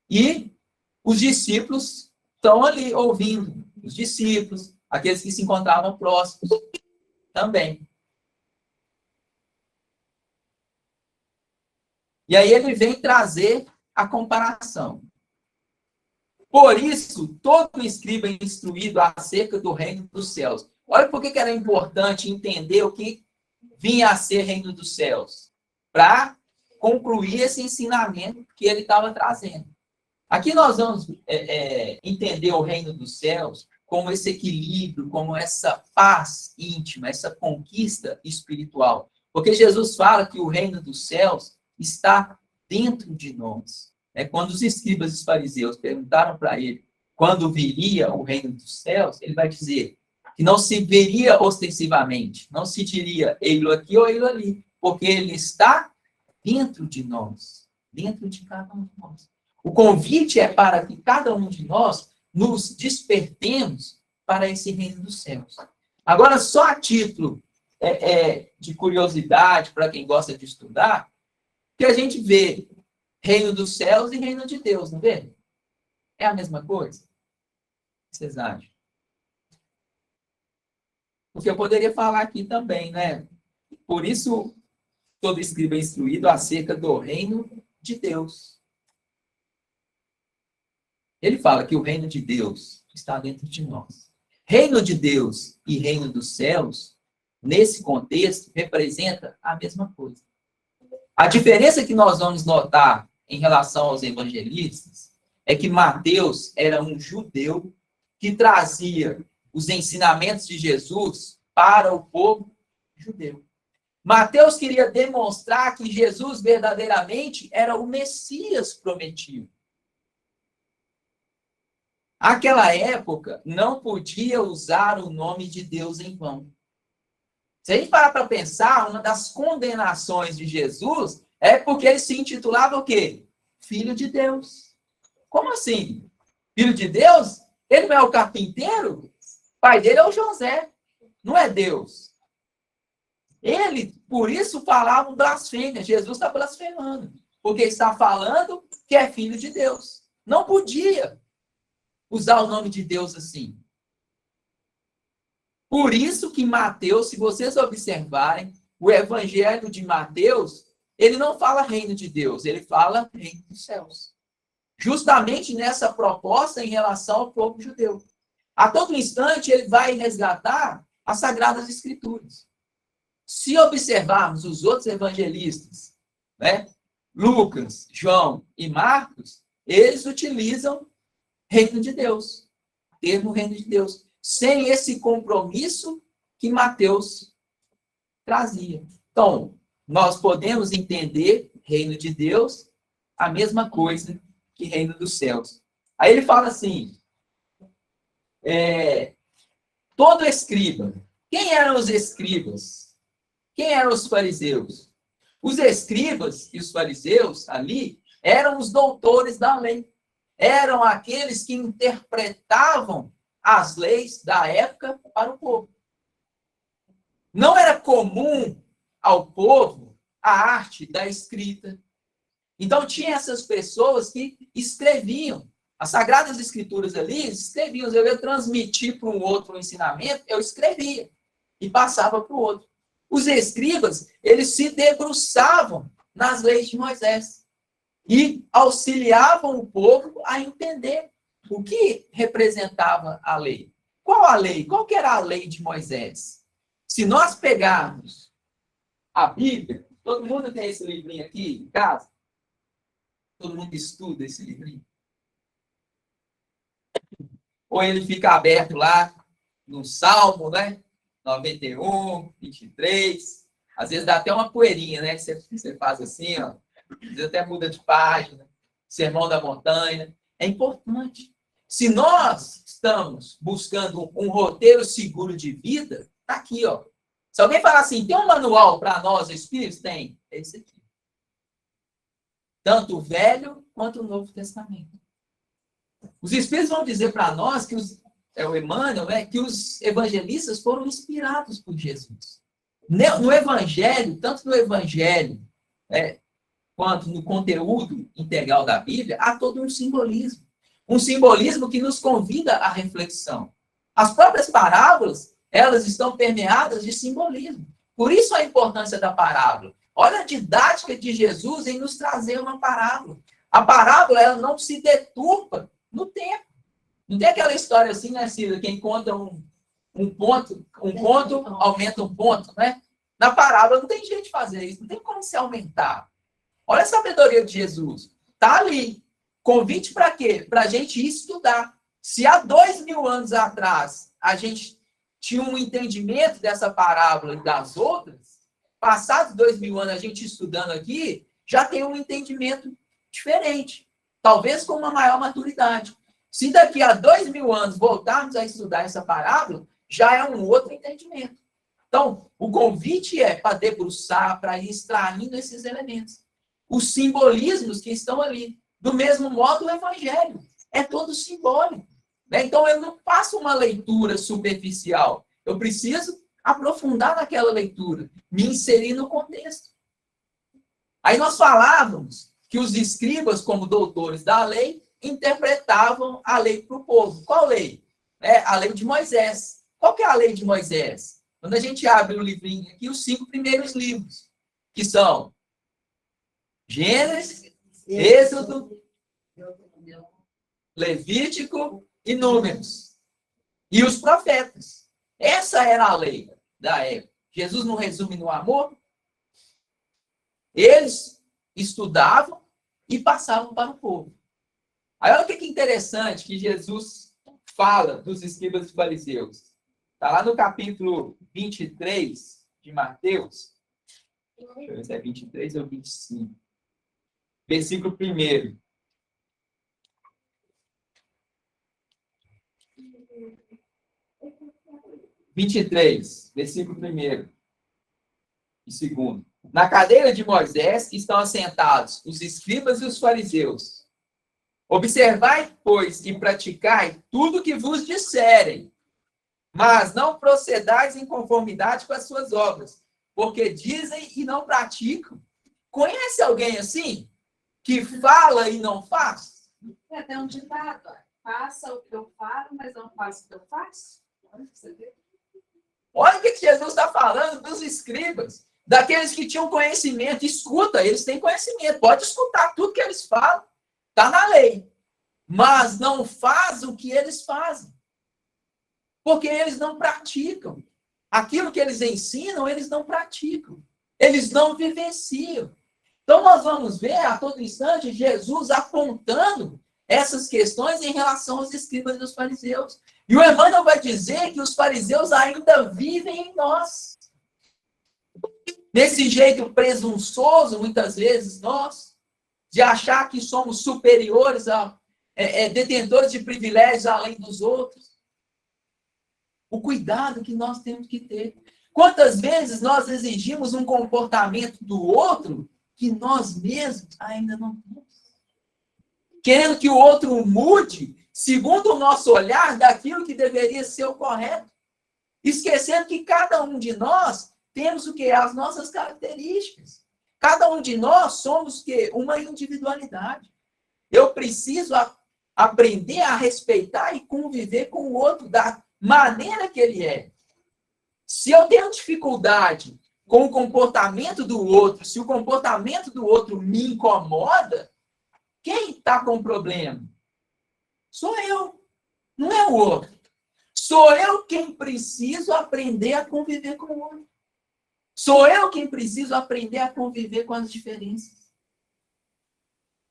e os discípulos estão ali ouvindo, os discípulos, aqueles que se encontravam próximos, também. E aí ele vem trazer a comparação. Por isso, todo escriba é instruído acerca do reino dos céus. Olha por que era importante entender o que vinha a ser reino dos céus. Para concluir esse ensinamento que ele estava trazendo. Aqui nós vamos entender o reino dos céus como esse equilíbrio, como essa paz íntima, essa conquista espiritual. Porque Jesus fala que o reino dos céus está dentro de nós. Quando os escribas e os fariseus perguntaram para ele quando viria o reino dos céus, ele vai dizer que não se veria ostensivamente, não se diria ei-lo aqui ou ei-lo ali, porque ele está dentro de nós, dentro de cada um de nós. O convite é para que cada um de nós nos despertemos para esse reino dos céus. Agora, só a título de curiosidade, para quem gosta de estudar, que a gente vê reino dos céus e reino de Deus, não vê? É a mesma coisa? O que vocês acham? Porque eu poderia falar aqui também, né? Por isso, todo escriba é instruído acerca do reino de Deus. Ele fala que o reino de Deus está dentro de nós. Reino de Deus e reino dos céus, nesse contexto, representa a mesma coisa. A diferença que nós vamos notar em relação aos evangelistas é que Mateus era um judeu que trazia os ensinamentos de Jesus para o povo judeu. Mateus queria demonstrar que Jesus verdadeiramente era o Messias prometido. Aquela época não podia usar o nome de Deus em vão. Se a gente parar para pensar, uma das condenações de Jesus é porque ele se intitulava o quê? filho de Deus. Como assim? Filho de Deus? Ele não é o carpinteiro? O pai dele é o José. Não é Deus. Ele, por isso, falava um blasfêmia. Jesus está blasfemando. Porque está falando que é filho de Deus. Não podia usar o nome de Deus assim. Por isso que Mateus, se vocês observarem, o evangelho de Mateus, ele não fala reino de Deus, ele fala reino dos céus. Justamente nessa proposta em relação ao povo judeu. A todo instante, ele vai resgatar as Sagradas Escrituras. Se observarmos os outros evangelistas, né, Lucas, João e Marcos, eles utilizam reino de Deus, termo reino de Deus, sem esse compromisso que Mateus trazia. Então, nós podemos entender reino de Deus a mesma coisa que reino dos céus. Aí ele fala assim, todo escriba. Quem eram os escribas? Quem eram os fariseus? Os escribas e os fariseus ali eram os doutores da lei. Eram aqueles que interpretavam as leis da época para o povo. Não era comum ao povo a arte da escrita. Então, tinha essas pessoas que escreviam. As Sagradas Escrituras ali, escreviam. Eu ia transmitir para um outro ensinamento, eu escrevia e passava para o outro. Os escribas, eles se debruçavam nas leis de Moisés e auxiliavam o povo a entender o que representava a lei. Qual a lei? Qual que era a lei de Moisés? Se nós pegarmos a Bíblia, todo mundo tem esse livrinho aqui em casa? Todo mundo estuda esse livrinho? Ou ele fica aberto lá no Salmo, né? 91, 23. Às vezes dá até uma poeirinha, né? Você faz assim, ó. Às vezes até muda de página. Sermão da Montanha. É importante. Se nós estamos buscando um roteiro seguro de vida, tá aqui, ó. Se alguém falar assim, tem um manual para nós, espíritos? Tem. É esse aqui. Tanto o Velho quanto o Novo Testamento. Os espíritos vão dizer para nós que o Emmanuel, que os evangelistas foram inspirados por Jesus. No Evangelho, tanto no Evangelho quanto no conteúdo integral da Bíblia, há todo um simbolismo. Um simbolismo que nos convida à reflexão. As próprias parábolas, elas estão permeadas de simbolismo. Por isso a importância da parábola. Olha a didática de Jesus em nos trazer uma parábola. A parábola, ela não se deturpa no tempo. Não tem aquela história assim, né, Cida? Quem conta um ponto aumenta um ponto, né? Na parábola não tem jeito de fazer isso, não tem como se aumentar. Olha a sabedoria de Jesus. Está ali. Convite para quê? Para a gente estudar. Se há 2000 anos atrás a gente tinha um entendimento dessa parábola e das outras, passados 2000 anos a gente estudando aqui, já tem um entendimento diferente. Talvez com uma maior maturidade. Se daqui a 2000 anos voltarmos a estudar essa parábola, já é um outro entendimento. Então, o convite é para debruçar, para ir extraindo esses elementos. Os simbolismos que estão ali. Do mesmo modo, o Evangelho. É todo simbólico. Então, eu não faço uma leitura superficial. Eu preciso aprofundar naquela leitura, me inserir no contexto. Aí nós falávamos que os escribas, como doutores da lei, interpretavam a lei para o povo. Qual lei? A lei de Moisés. Qual que é a lei de Moisés? Quando a gente abre o livrinho aqui, os 5 primeiros livros, que são Gênesis, Êxodo, Levítico e Números. E os profetas. Essa era a lei da época. Jesus não resume no amor? Eles estudavam e passavam para o povo. Aí olha o que é interessante que Jesus fala dos escribas e fariseus. Está lá no capítulo 23 de Mateus. Deixa eu ver se é 23 ou 25. Versículo 1. (23), versículo 1 e 2. Na cadeira de Moisés estão assentados os escribas e os fariseus. Observai, pois, e praticai tudo o que vos disserem, mas não procedais em conformidade com as suas obras, porque dizem e não praticam. Conhece alguém assim? Que fala e não faz? É até um ditado, ó. Faça o que eu falo, mas não faça o que eu faço. Olha, você vê. Olha o que Jesus está falando dos escribas, daqueles que tinham conhecimento. Escuta, eles têm conhecimento, pode escutar tudo que eles falam, está na lei, mas não faz o que eles fazem, porque eles não praticam. Aquilo que eles ensinam, eles não praticam, eles não vivenciam. Então, nós vamos ver a todo instante Jesus apontando essas questões em relação aos escribas e aos fariseus. E o Emmanuel vai dizer que os fariseus ainda vivem em nós. Nesse jeito presunçoso, muitas vezes, nós, de achar que somos superiores, detentores de privilégios além dos outros. O cuidado que nós temos que ter. Quantas vezes nós exigimos um comportamento do outro que nós mesmos ainda não temos? Querendo que o outro mude, segundo o nosso olhar, daquilo que deveria ser o correto. Esquecendo que cada um de nós temos o quê? As nossas características. Cada um de nós somos o quê? Uma individualidade. Eu preciso aprender a respeitar e conviver com o outro da maneira que ele é. Se eu tenho dificuldade com o comportamento do outro, se o comportamento do outro me incomoda, quem está com problema? Sou eu, não é o outro. Sou eu quem preciso aprender a conviver com o outro. Sou eu quem preciso aprender a conviver com as diferenças.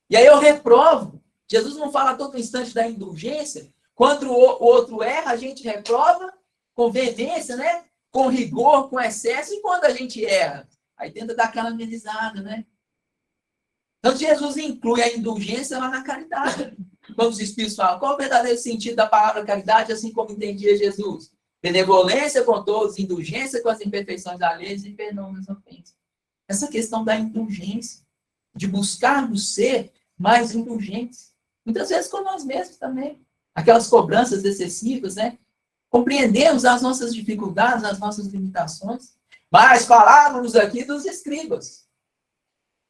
E aí eu reprovo. Jesus não fala a todo instante da indulgência. Quando o outro erra, a gente reprova com veemência, né? Com rigor, com excesso. E quando a gente erra? Aí tenta dar aquela amenizada, né? Então, Jesus inclui a indulgência lá na caridade. Quando os Espíritos falam, qual é o verdadeiro sentido da palavra caridade, assim como entendia Jesus? Benevolência com todos, indulgência com as imperfeições alheias e perdão das ofensas. Essa questão da indulgência, de buscarmos ser mais indulgentes. Muitas vezes com nós mesmos também. Aquelas cobranças excessivas, né? Compreendemos as nossas dificuldades, as nossas limitações. Mas falávamos aqui dos escribas,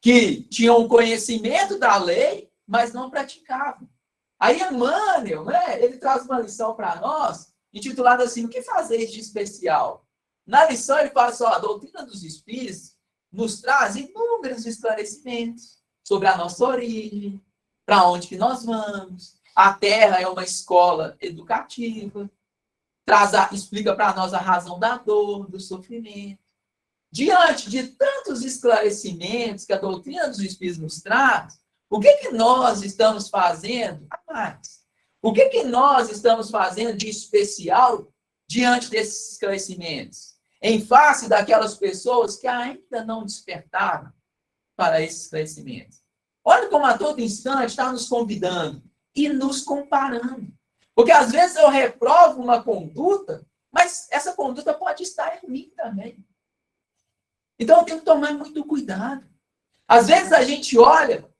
que tinham conhecimento da lei, mas não praticavam. Aí Emmanuel, né, ele traz uma lição para nós, intitulada assim, o que fazeis de especial? Na lição ele fala assim, a doutrina dos Espíritos nos traz inúmeros esclarecimentos sobre a nossa origem, para onde que nós vamos. A Terra é uma escola educativa, explica para nós a razão da dor, do sofrimento. Diante de tantos esclarecimentos que a doutrina dos Espíritos nos traz, o que nós estamos fazendo a mais? O que nós estamos fazendo de especial diante desses esclarecimentos? Em face daquelas pessoas que ainda não despertaram para esses esclarecimentos. Olha como a todo instante está nos convidando e nos comparando. Porque às vezes eu reprovo uma conduta, mas essa conduta pode estar em mim também. Então eu tenho que tomar muito cuidado. Às vezes a gente olha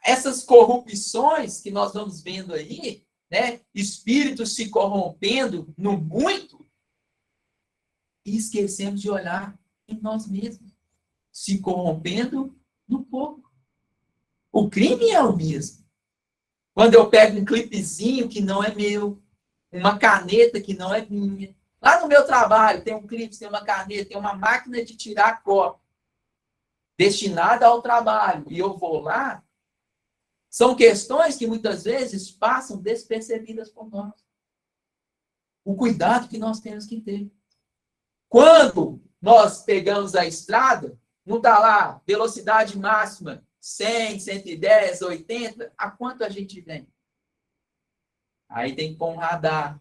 essas corrupções que nós vamos vendo aí, né? Espíritos se corrompendo no muito, e esquecemos de olhar em nós mesmos, se corrompendo no pouco. O crime é o mesmo. Quando eu pego um clipezinho que não é meu, uma caneta que não é minha. Lá no meu trabalho tem um clipe, tem uma caneta, tem uma máquina de tirar cópia destinada ao trabalho. E eu vou lá. São questões que muitas vezes passam despercebidas por nós. O cuidado que nós temos que ter. Quando nós pegamos a estrada, não está lá velocidade máxima 100, 110, 80, a quanto a gente vem? Aí tem que pôr um radar.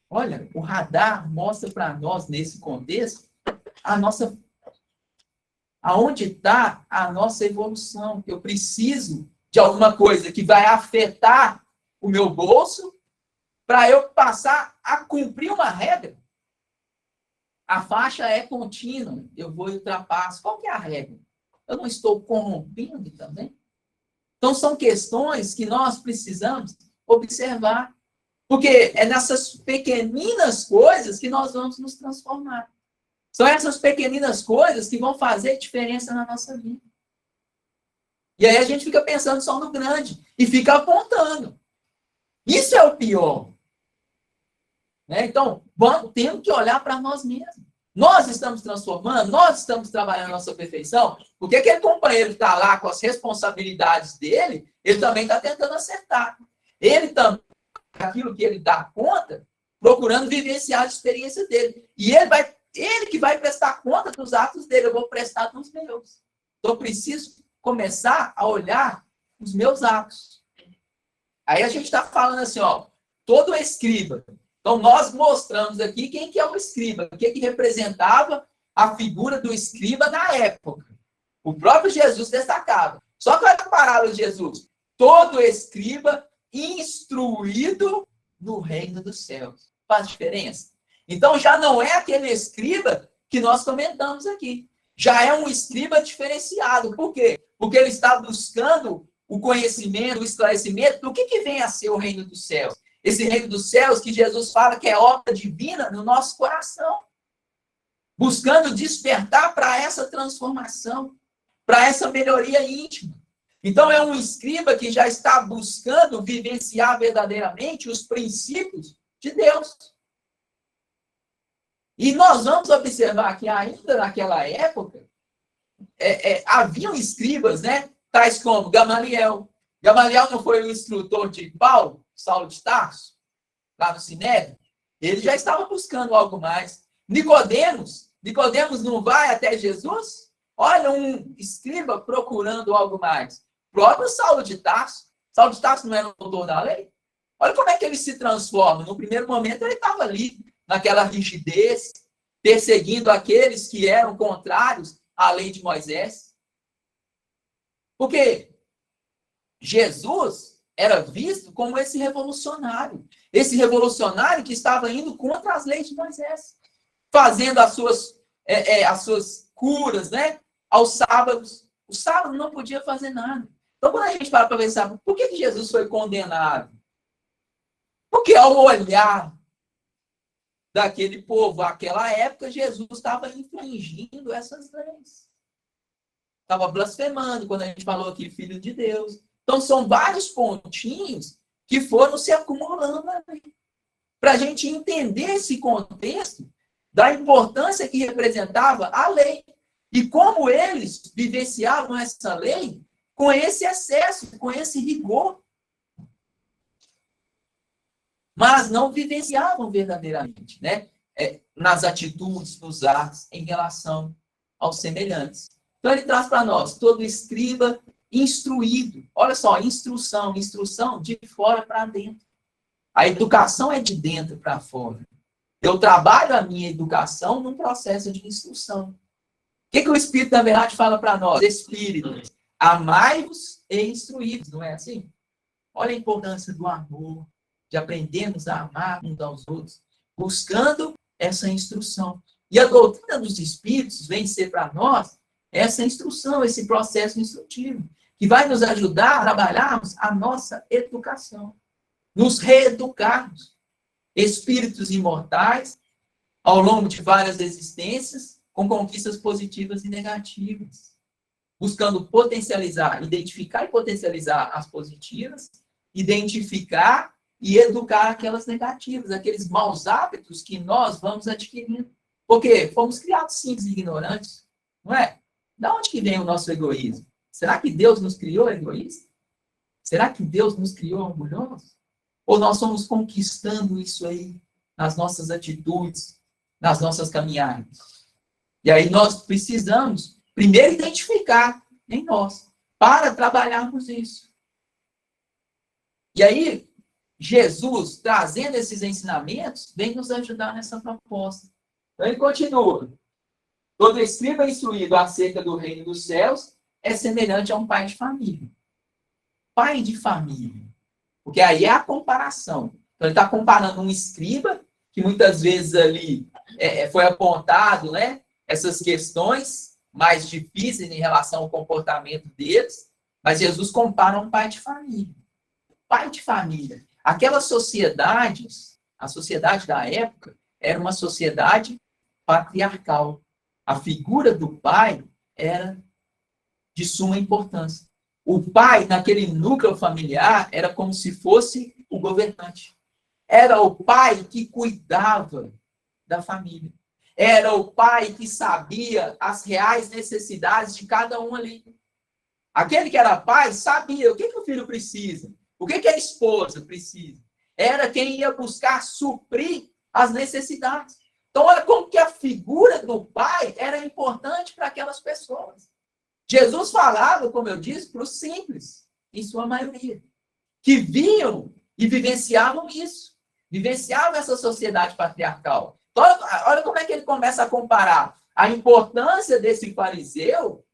Olha, o radar mostra para nós, nesse contexto, aonde está a nossa evolução. Eu preciso de alguma coisa que vai afetar o meu bolso para eu passar a cumprir uma regra. A faixa é contínua, eu vou e ultrapasso. Qual que é a regra? Eu não estou corrompendo também? Então, são questões que nós precisamos observar. Porque é nessas pequeninas coisas que nós vamos nos transformar. São essas pequeninas coisas que vão fazer diferença na nossa vida. E aí a gente fica pensando só no grande e fica apontando. Isso é o pior. Né? Então, temos que olhar para nós mesmos. Nós estamos transformando, nós estamos trabalhando a nossa perfeição, porque aquele companheiro que está lá com as responsabilidades dele, ele também está tentando acertar. Ele também, aquilo que ele dá conta, procurando vivenciar as experiências dele. E ele que vai prestar conta dos atos dele, eu vou prestar dos meus. Então, eu preciso começar a olhar os meus atos. Aí a gente está falando assim, ó, todo escriba. Então, nós mostramos aqui quem que é o escriba, o que representava a figura do escriba na época. O próprio Jesus destacava. Só que olha a palavra de Jesus. Todo escriba instruído no reino dos céus. Faz diferença? Então, já não é aquele escriba que nós comentamos aqui. Já é um escriba diferenciado. Por quê? Porque ele está buscando o conhecimento, o esclarecimento do que vem a ser o reino dos céus. Esse reino dos céus que Jesus fala que é obra divina no nosso coração. Buscando despertar para essa transformação, para essa melhoria íntima. Então, é um escriba que já está buscando vivenciar verdadeiramente os princípios de Deus. E nós vamos observar que ainda naquela época, haviam escribas, né? Tais como Gamaliel. Gamaliel não foi o instrutor de Paulo, Saulo de Tarso, lá no Sinédrio? Ele já estava buscando algo mais. Nicodemos não vai até Jesus? Olha, um escriba procurando algo mais. O próprio Saulo de Tarso. Saulo de Tarso não era um doutor da lei? Olha como é que ele se transforma. No primeiro momento, ele estava ali, naquela rigidez, perseguindo aqueles que eram contrários à lei de Moisés. Porque Jesus era visto como esse revolucionário que estava indo contra as leis de Moisés, fazendo as suas curas, né, aos sábados. O sábado não podia fazer nada. Então, quando a gente para pensar, por que Jesus foi condenado? Porque ao olhar daquele povo, naquela época, Jesus estava infringindo essas leis. Estava blasfemando, quando a gente falou aqui, filho de Deus. Então, são vários pontinhos que foram se acumulando ali. Para a gente entender esse contexto da importância que representava a lei. E como eles vivenciavam essa lei com esse excesso, com esse rigor. Mas não vivenciavam verdadeiramente, né? Nas atitudes, nos atos, em relação aos semelhantes. Então, ele traz para nós todo escriba instruído. Olha só, instrução de fora para dentro. A educação é de dentro para fora. Eu trabalho a minha educação num processo de instrução. O que o Espírito da Verdade fala para nós? Espíritos, amai-vos e instruí-vos, não é assim? Olha a importância do amor, de aprendermos a amar uns aos outros, buscando essa instrução. E a doutrina dos Espíritos vem ser para nós essa instrução, esse processo instrutivo, que vai nos ajudar a trabalharmos a nossa educação, nos reeducarmos. Espíritos imortais, ao longo de várias existências, com conquistas positivas e negativas, buscando potencializar, identificar e potencializar as positivas, identificar e educar aquelas negativas, aqueles maus hábitos que nós vamos adquirindo. Porque fomos criados simples e ignorantes, não é? Da onde que vem o nosso egoísmo? Será que Deus nos criou egoísta? Será que Deus nos criou orgulhosos? Ou nós somos conquistando isso aí nas nossas atitudes, nas nossas caminhadas? E aí nós precisamos primeiro identificar em nós, para trabalharmos isso. E aí, Jesus, trazendo esses ensinamentos, vem nos ajudar nessa proposta. Então ele continua. Todo escriba instruído acerca do reino dos céus é semelhante a um pai de família. Pai de família. Porque aí é a comparação. Então ele está comparando um escriba que muitas vezes ali foi apontado, né? Essas questões mais difíceis em relação ao comportamento deles, mas Jesus compara um pai de família. Pai de família. Aquelas sociedades, a sociedade da época, era uma sociedade patriarcal. A figura do pai era de suma importância. O pai, naquele núcleo familiar, era como se fosse o governante. Era o pai que cuidava da família. Era o pai que sabia as reais necessidades de cada um ali. Aquele que era pai sabia o que o filho precisa, o que a esposa precisa. Era quem ia buscar suprir as necessidades. Então, olha como que a figura do pai era importante para aquelas pessoas. Jesus falava, como eu disse, para os simples, em sua maioria, que viam e vivenciavam isso. Vivenciavam essa sociedade patriarcal. Então, olha como é que ele começa a comparar a importância desse fariseu,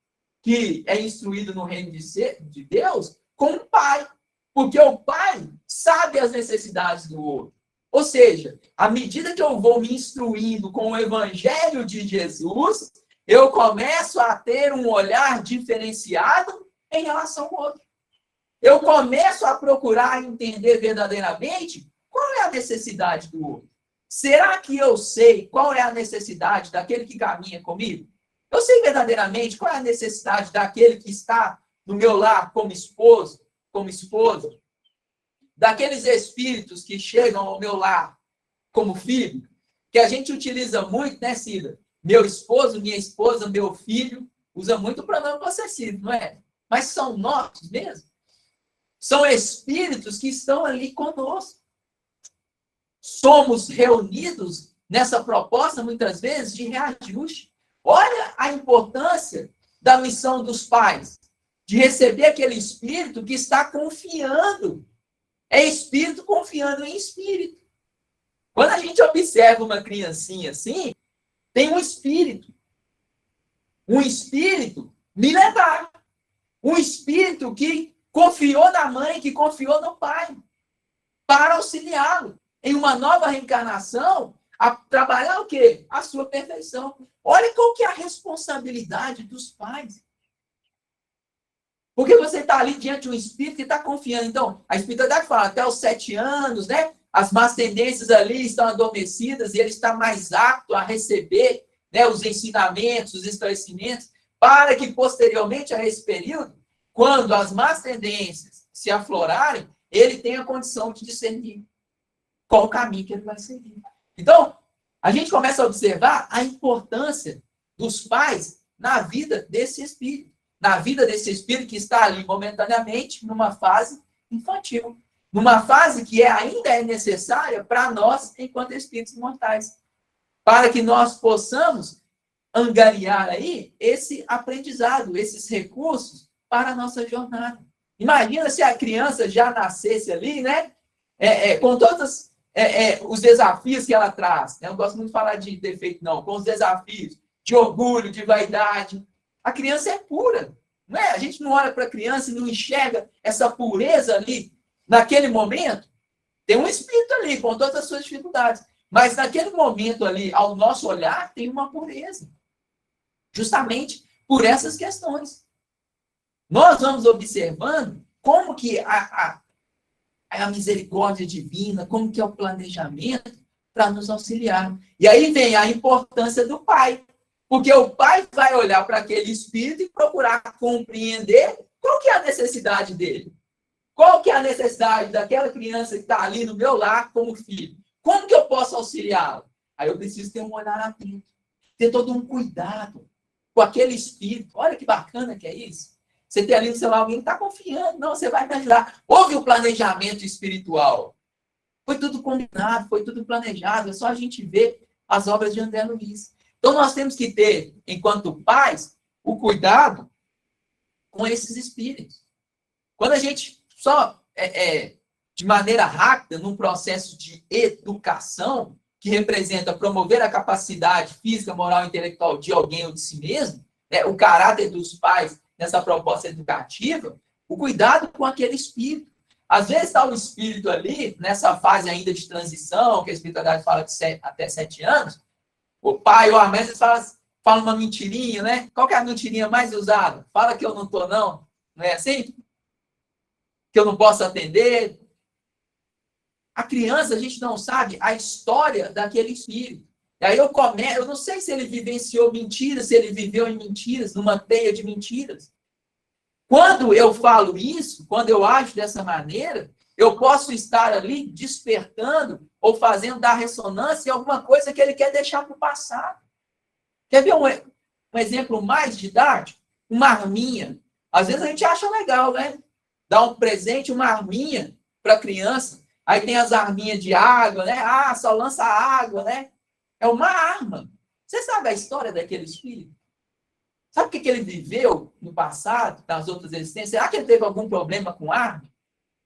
que é instruído no reino de Deus, com o pai. Porque o pai sabe as necessidades do outro. Ou seja, à medida que eu vou me instruindo com o evangelho de Jesus, eu começo a ter um olhar diferenciado em relação ao outro. Eu começo a procurar entender verdadeiramente qual é a necessidade do outro. Será que eu sei qual é a necessidade daquele que caminha comigo? Eu sei verdadeiramente qual é a necessidade daquele que está no meu lar como esposo, como esposa, daqueles espíritos que chegam ao meu lar como filho, que a gente utiliza muito, né, Cida? Meu esposo, minha esposa, meu filho, usa muito o pronome possessivo, não é? Mas são nossos mesmo. São espíritos que estão ali conosco. Somos reunidos nessa proposta, muitas vezes, de reajuste. Olha a importância da missão dos pais, de receber aquele espírito que está confiando. É espírito confiando em espírito. Quando a gente observa uma criancinha assim, tem um espírito milenar, um espírito que confiou na mãe, que confiou no pai, para auxiliá-lo em uma nova reencarnação, a trabalhar o quê? A sua perfeição. Olha qual que é a responsabilidade dos pais. Porque você está ali diante de um espírito que está confiando. Então, a espiritualidade fala, até os 7 anos, né? As más tendências ali estão adormecidas e ele está mais apto a receber, né, os ensinamentos, os esclarecimentos, para que posteriormente a esse período, quando as más tendências se aflorarem, ele tenha a condição de discernir qual o caminho que ele vai seguir. Então, a gente começa a observar a importância dos pais na vida desse espírito. Na vida desse espírito que está ali momentaneamente numa fase infantil. Numa fase que ainda é necessária para nós, enquanto espíritos mortais. Para que nós possamos angariar aí esse aprendizado, esses recursos para a nossa jornada. Imagina se a criança já nascesse ali, né? Com todos os desafios que ela traz. Eu não gosto muito de falar de defeito, não. Com os desafios de orgulho, de vaidade. A criança é pura. Não é? A gente não olha para a criança e não enxerga essa pureza ali. Naquele momento, tem um espírito ali, com todas as suas dificuldades. Mas naquele momento ali, ao nosso olhar, tem uma pureza. Justamente por essas questões. Nós vamos observando como que a misericórdia divina, como que é o planejamento para nos auxiliar. E aí vem a importância do pai. Porque o pai vai olhar para aquele espírito e procurar compreender qual que é a necessidade dele. Qual que é a necessidade daquela criança que está ali no meu lar como filho? Como que eu posso auxiliá-lo? Aí eu preciso ter um olhar atento. Ter todo um cuidado com aquele espírito. Olha que bacana que é isso. Você tem ali no celular alguém que está confiando. Não, você vai me ajudar. Houve um planejamento espiritual. Foi tudo combinado, foi tudo planejado. É só a gente ver as obras de André Luiz. Então, nós temos que ter, enquanto pais, o cuidado com esses espíritos. Quando a gente só, de maneira rápida, num processo de educação, que representa promover a capacidade física, moral e intelectual de alguém ou de si mesmo, né, o caráter dos pais nessa proposta educativa, o cuidado com aquele espírito. Às vezes está o espírito ali, nessa fase ainda de transição, que a espiritualidade fala de até 7 anos, o pai ou a mãe, eles falam uma mentirinha, né? Qual que é a mentirinha mais usada? Fala que eu não estou, não. Não é assim? Que eu não posso atender. A criança, a gente não sabe a história daquele espírito. E aí eu não sei se ele vivenciou mentiras, se ele viveu em mentiras, numa teia de mentiras. Quando eu falo isso, quando eu ajo dessa maneira, eu posso estar ali despertando ou fazendo dar ressonância em alguma coisa que ele quer deixar para o passado. Quer ver um exemplo mais didático? Uma arminha. Às vezes a gente acha legal, né? Dar um presente, uma arminha para a criança. Aí tem as arminhas de água, né? Ah, só lança água, né? É uma arma. Você sabe a história daquele espírito? Sabe o que ele viveu no passado, nas outras existências? Será que ele teve algum problema com arma?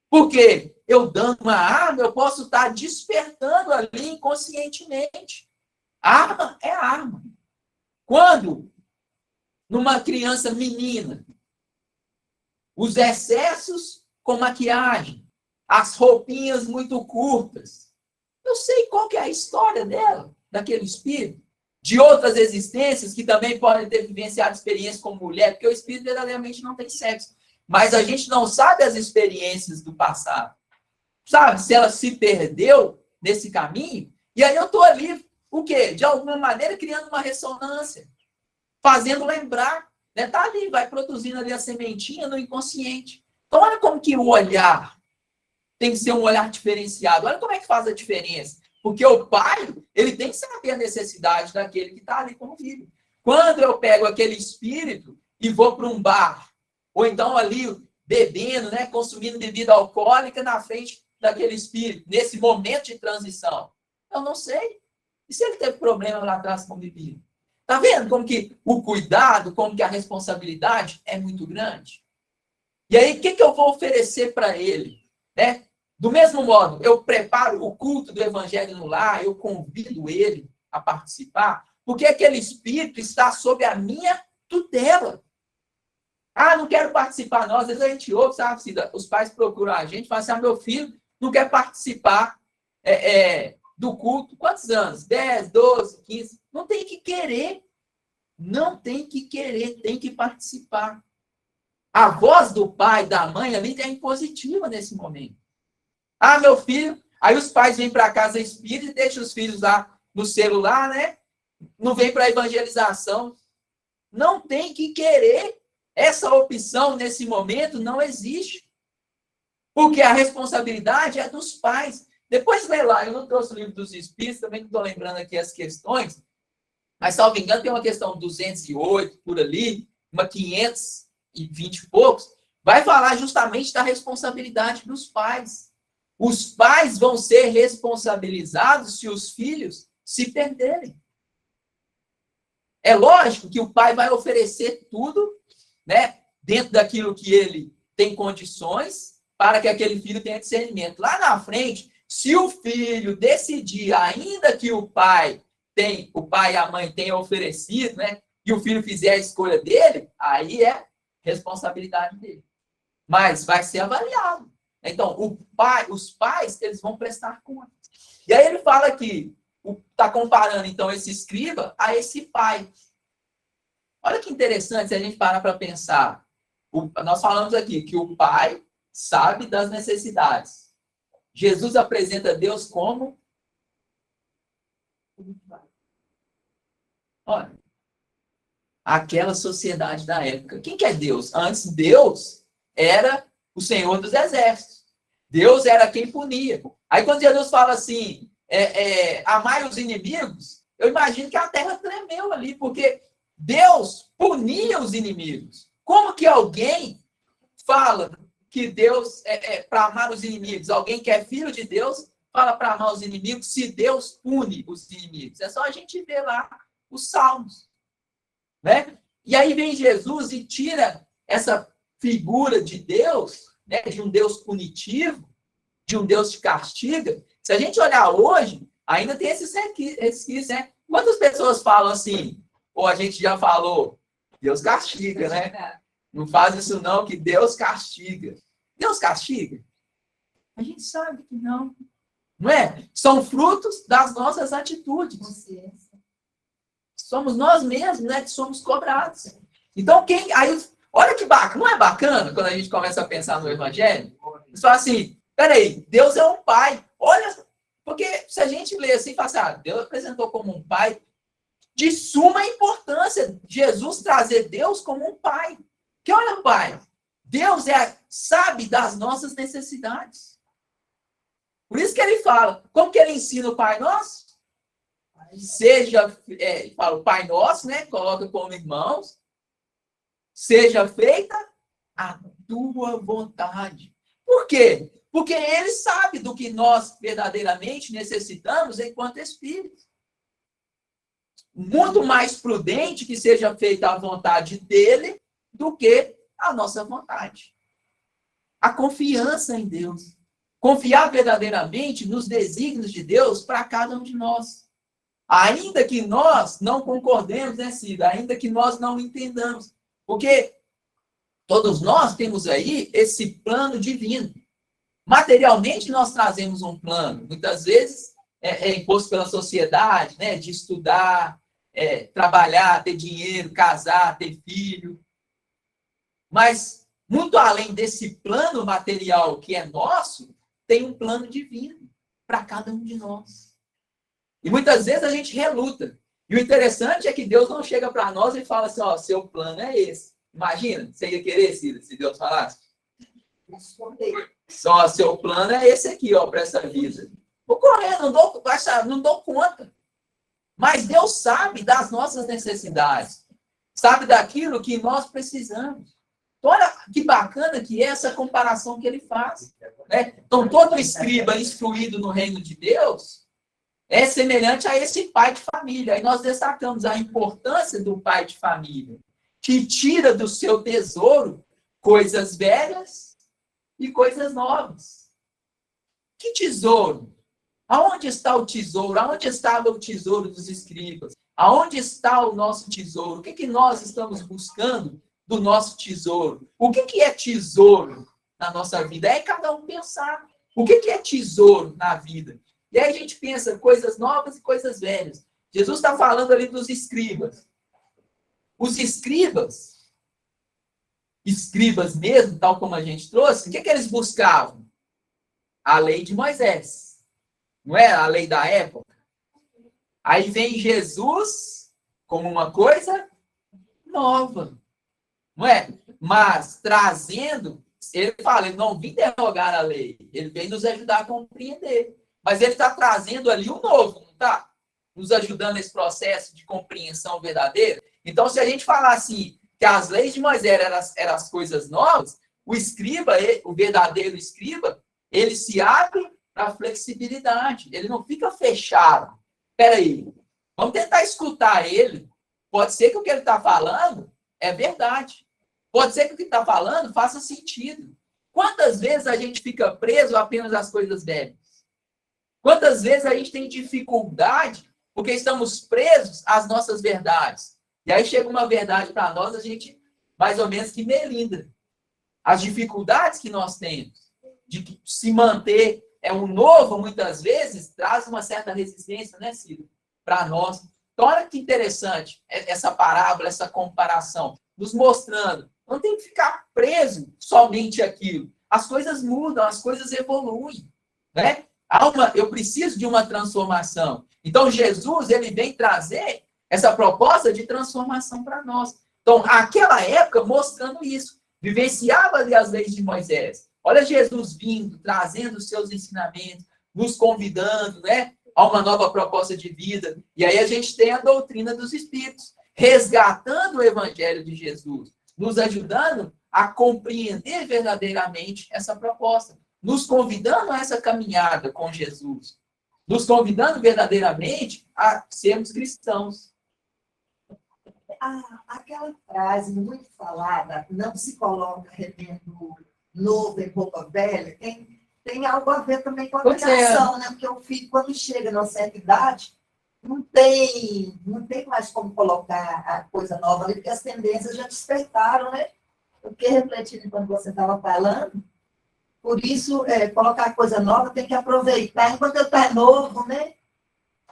Porque eu dando uma arma, eu posso estar despertando ali inconscientemente. Arma é arma. Quando, numa criança menina, os excessos com maquiagem, as roupinhas muito curtas, eu sei qual que é a história dela, daquele espírito. De outras existências que também podem ter vivenciado experiências como mulher, porque o espírito verdadeiramente não tem sexo. Mas a gente não sabe as experiências do passado. Sabe? Se ela se perdeu nesse caminho, e aí eu estou ali, o quê? De alguma maneira criando uma ressonância, fazendo lembrar. Né? Tá ali, vai produzindo ali a sementinha no inconsciente. Então, olha como que o olhar tem que ser um olhar diferenciado. Olha como é que faz a diferença. Porque o pai, ele tem que saber a necessidade daquele que está ali com o filho. Quando eu pego aquele espírito e vou para um bar, ou então ali bebendo, né, consumindo bebida alcoólica na frente daquele espírito, nesse momento de transição, eu não sei. E se ele teve problema lá atrás com bebida? Tá vendo como que o cuidado, como que a responsabilidade é muito grande? E aí, o que eu vou oferecer para ele? Né? Do mesmo modo, eu preparo o culto do evangelho no lar, eu convido ele a participar, porque aquele espírito está sob a minha tutela. Ah, não quero participar, não. Às vezes a gente ouve, sabe, os pais procuram a gente e falam assim, meu filho não quer participar do culto. Quantos anos? 10, 12, 15. Não tem que querer. Não tem que querer, tem que participar. A voz do pai, da mãe ali é impositiva nesse momento. Ah, meu filho, aí os pais vêm para casa espírita e deixam os filhos lá no celular, né? Não vem para a evangelização. Não tem que querer. Essa opção, nesse momento, não existe. Porque a responsabilidade é dos pais. Depois lê lá, eu não trouxe o livro dos Espíritos, também não estou lembrando aqui as questões, mas, salvo engano, tem uma questão 208, por ali, uma 520 e poucos, vai falar justamente da responsabilidade dos pais. Os pais vão ser responsabilizados se os filhos se perderem. É lógico que o pai vai oferecer tudo, né, dentro daquilo que ele tem condições, para que aquele filho tenha discernimento. Lá na frente, se o filho decidir, ainda que o pai e a mãe tenham oferecido, né, e o filho fizer a escolha dele, aí é responsabilidade dele. Mas vai ser avaliado. Então, os pais, eles vão prestar conta. E aí ele fala que está comparando, então, esse escriba a esse pai. Olha que interessante se a gente parar para pensar. Nós falamos aqui que o pai sabe das necessidades. Jesus apresenta Deus como? Olha, aquela sociedade da época. Quem que é Deus? Antes, Deus era o Senhor dos Exércitos. Deus era quem punia. Aí quando Jesus fala assim, amai os inimigos, eu imagino que a terra tremeu ali, porque Deus punia os inimigos. Como que alguém fala que Deus para amar os inimigos? Alguém que é filho de Deus fala para amar os inimigos se Deus pune os inimigos. É só a gente ver lá os Salmos. Né? E aí vem Jesus e tira essa figura de Deus, né, de um Deus punitivo, de um Deus que castiga. Se a gente olhar hoje, ainda tem esses resquícios, né? Quantas pessoas falam assim, ou a gente já falou, Deus castiga, né? Não faz isso não, que Deus castiga. Deus castiga? A gente sabe que não. Não é? São frutos das nossas atitudes. Consciência. Somos nós mesmos, né, que somos cobrados. Então, aí, olha que bacana, não é bacana quando a gente começa a pensar no Evangelho? Você fala assim, peraí, Deus é um pai. Olha, porque se a gente lê assim, fala assim, Deus apresentou como um pai, de suma importância, Jesus trazer Deus como um pai. Que olha, pai, Deus sabe das nossas necessidades. Por isso que ele fala, como que ele ensina o Pai Nosso? Fala o Pai Nosso, né? Coloca como irmãos. Seja feita a tua vontade. Por quê? Porque ele sabe do que nós verdadeiramente necessitamos enquanto espíritos. Muito mais prudente que seja feita a vontade dele do que a nossa vontade. A confiança em Deus. Confiar verdadeiramente nos desígnios de Deus para cada um de nós. Ainda que nós não concordemos, né, Cida? Ainda que nós não entendamos. Porque todos nós temos aí esse plano divino. Materialmente, nós trazemos um plano. Muitas vezes é imposto pela sociedade, né? De estudar, trabalhar, ter dinheiro, casar, ter filho. Mas, muito além desse plano material que é nosso, tem um plano divino para cada um de nós. E muitas vezes a gente reluta. E o interessante é que Deus não chega para nós e fala assim, seu plano é esse. Imagina, você ia querer, Cida, se Deus falasse? Só, seu plano é esse aqui, para essa vida. Vou correr, não dou conta. Mas Deus sabe das nossas necessidades. Sabe daquilo que nós precisamos. Olha que bacana que é essa comparação que ele faz. Né? Então, todo escriba instruído no reino de Deus é semelhante a esse pai de família. Aí nós destacamos a importância do pai de família, que tira do seu tesouro coisas velhas e coisas novas. Que tesouro? Aonde está o tesouro? Aonde estava o tesouro dos escribas? Aonde está o nosso tesouro? O que nós estamos buscando do nosso tesouro? O que é tesouro na nossa vida? É cada um pensar. O que é tesouro na vida? E aí a gente pensa coisas novas e coisas velhas. Jesus está falando ali dos escribas. Os escribas mesmo, tal como a gente trouxe, o que eles buscavam? A lei de Moisés. Não é a lei da época? Aí vem Jesus como uma coisa nova. Não é? Mas trazendo, ele fala, ele não vem derrogar a lei, ele vem nos ajudar a compreender. Mas ele está trazendo ali o novo, não está? Nos ajudando nesse processo de compreensão verdadeira. Então, se a gente falar assim, que as leis de Moisés eram as coisas novas, o escriba, o verdadeiro escriba, ele se abre para a flexibilidade. Ele não fica fechado. Espera aí, vamos tentar escutar ele. Pode ser que o que ele está falando é verdade. Pode ser que o que está falando faça sentido. Quantas vezes a gente fica preso apenas às coisas velhas? Quantas vezes a gente tem dificuldade porque estamos presos às nossas verdades? E aí chega uma verdade para nós, a gente mais ou menos que melinda. As dificuldades que nós temos de se manter o novo, muitas vezes, traz uma certa resistência, né, Ciro? Para nós. Então, olha que interessante essa parábola, essa comparação, nos mostrando. Não tem que ficar preso somente àquilo. As coisas mudam, as coisas evoluem. Né? Eu preciso de uma transformação. Então, Jesus, ele vem trazer essa proposta de transformação para nós. Então, aquela época, mostrando isso. Vivenciava ali as leis de Moisés. Olha Jesus vindo, trazendo os seus ensinamentos, nos convidando, né, a uma nova proposta de vida. E aí a gente tem a doutrina dos Espíritos, resgatando o Evangelho de Jesus, nos ajudando a compreender verdadeiramente essa proposta, nos convidando a essa caminhada com Jesus, nos convidando verdadeiramente a sermos cristãos. Aquela frase muito falada, não se coloca remendo novo em roupa velha, tem algo a ver também com a criação, né? Porque o filho, quando chega numa certa idade, não tem mais como colocar a coisa nova ali, porque as tendências já despertaram, né? Eu fiquei refletindo quando você estava falando, Por isso, colocar coisa nova tem que aproveitar enquanto está novo, né?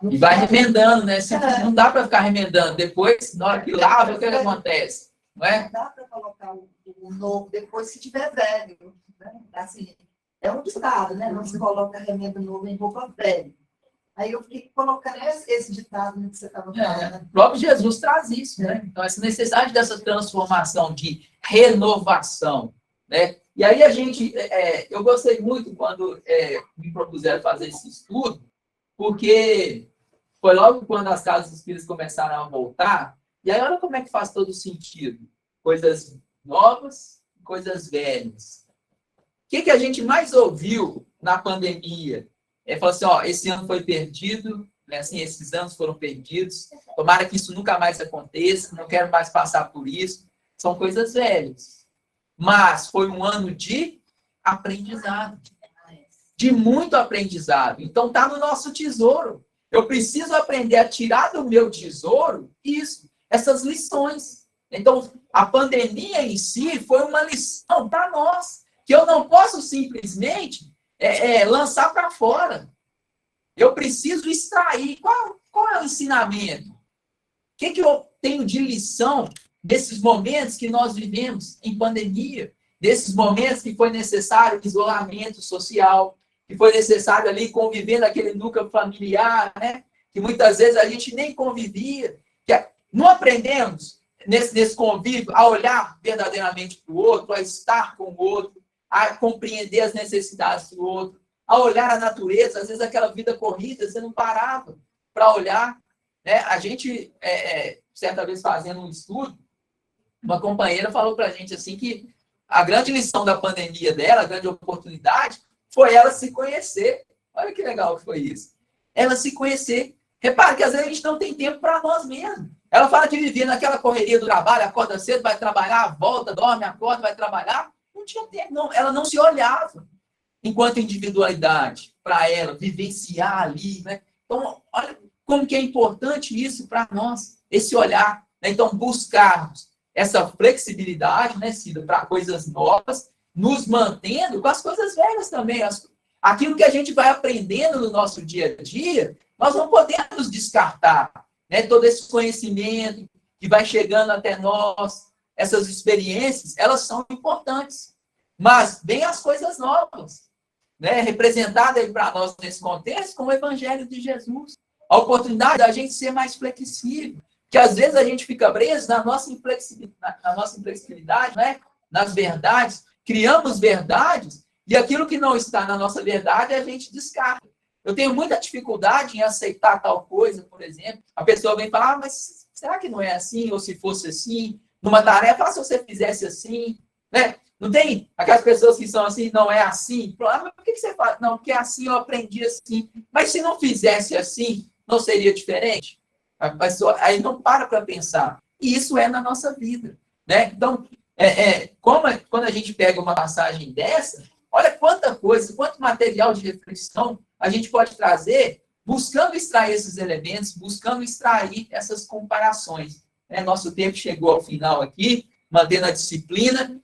E vai remendando, né? Não dá para ficar remendando. Depois, na hora que lava, o que acontece? Não é? Não dá para colocar o novo depois se tiver velho. Né? Assim, é um ditado, né? Não se coloca remendo novo em roupa velha. Aí eu fiquei colocando esse ditado que você estava falando. O próprio Jesus traz isso, né? Então, essa necessidade dessa transformação, de renovação, né? E aí eu gostei muito quando me propuseram fazer esse estudo, porque foi logo quando as casas espíritas começaram a voltar, e aí olha como é que faz todo sentido. Coisas novas, coisas velhas. O que a gente mais ouviu na pandemia? Falou assim, ó, esse ano foi perdido, né? Assim, esses anos foram perdidos, tomara que isso nunca mais aconteça, não quero mais passar por isso. São coisas velhas. Mas foi um ano de aprendizado. De muito aprendizado. Então, está no nosso tesouro. Eu preciso aprender a tirar do meu tesouro isso, essas lições. Então, a pandemia em si foi uma lição para nós, que eu não posso simplesmente lançar para fora. Eu preciso extrair. Qual é o ensinamento? O que eu tenho de lição desses momentos que nós vivemos em pandemia? Desses momentos que foi necessário isolamento social, que foi necessário ali conviver naquele núcleo familiar, né? Que muitas vezes a gente nem convivia. Não aprendemos nesse convívio a olhar verdadeiramente para o outro, a estar com o outro, a compreender as necessidades do outro, a olhar a natureza. Às vezes aquela vida corrida, você não parava para olhar. Né? A gente, certa vez fazendo um estudo, uma companheira falou para a gente assim que a grande lição da pandemia dela, a grande oportunidade, foi ela se conhecer. Olha que legal que foi isso. Ela se conhecer. Repare que às vezes a gente não tem tempo para nós mesmos. Ela fala que vivia naquela correria do trabalho, acorda cedo, vai trabalhar, volta, dorme, acorda, vai trabalhar. Não tinha tempo, não. Ela não se olhava enquanto individualidade para ela, vivenciar ali. Né? Então, olha como que é importante isso para nós, esse olhar. Né? Então, buscarmos essa flexibilidade, né, Cida, para coisas novas, nos mantendo com as coisas velhas também. Aquilo que a gente vai aprendendo no nosso dia a dia, nós não podemos descartar. Né? Todo esse conhecimento que vai chegando até nós, essas experiências, elas são importantes. Mas vem as coisas novas, né? Representadas para nós nesse contexto como o Evangelho de Jesus. A oportunidade da gente ser mais flexível. Que às vezes a gente fica preso na nossa inflexibilidade, né? Nas verdades, criamos verdades, e aquilo que não está na nossa verdade a gente descarta. Eu tenho muita dificuldade em aceitar tal coisa, por exemplo. A pessoa vem falar, mas será que não é assim? Ou se fosse assim? Numa tarefa, se você fizesse assim? Né? Não tem aquelas pessoas que são assim, não é assim? Mas por que você fala? Não, porque assim eu aprendi assim. Mas se não fizesse assim, não seria diferente? A pessoa aí não para pensar. E isso é na nossa vida. Né? Então, quando a gente pega uma passagem dessa, olha quanta coisa, quanto material de reflexão a gente pode trazer, buscando extrair esses elementos, buscando extrair essas comparações. Nosso tempo chegou ao final aqui, mantendo a disciplina.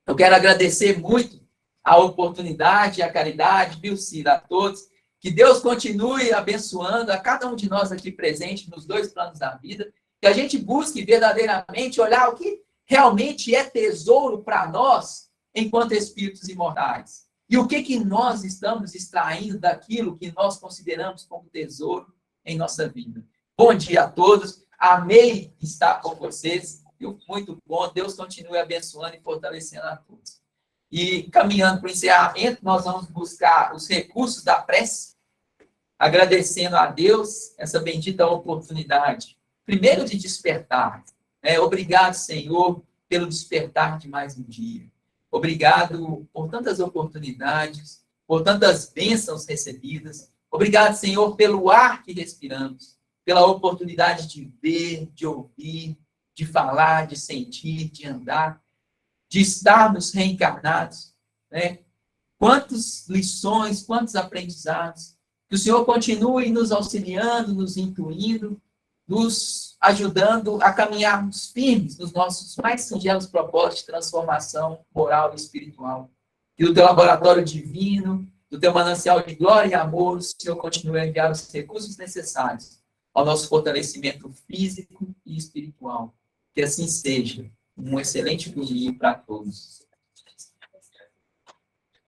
Eu quero agradecer muito a oportunidade, a caridade, viu, Cida, a todos. Que Deus continue abençoando a cada um de nós aqui presente nos dois planos da vida. Que a gente busque verdadeiramente olhar o que realmente é tesouro para nós enquanto espíritos imortais. E o que nós estamos extraindo daquilo que nós consideramos como tesouro em nossa vida. Bom dia a todos. Amei estar com vocês. Muito bom. Deus continue abençoando e fortalecendo a todos. E caminhando para o encerramento, nós vamos buscar os recursos da prece, agradecendo a Deus essa bendita oportunidade. Primeiro, de despertar. Obrigado, Senhor, pelo despertar de mais um dia. Obrigado por tantas oportunidades, por tantas bênçãos recebidas. Obrigado, Senhor, pelo ar que respiramos, pela oportunidade de ver, de ouvir, de falar, de sentir, de andar, de estarmos reencarnados. Né? Quantas lições, quantos aprendizados. Que o Senhor continue nos auxiliando, nos intuindo, nos ajudando a caminharmos firmes nos nossos mais singelos propósitos de transformação moral e espiritual. Que do teu laboratório divino, do teu manancial de glória e amor, o Senhor continue a enviar os recursos necessários ao nosso fortalecimento físico e espiritual. Que assim seja. Um excelente domingo para todos.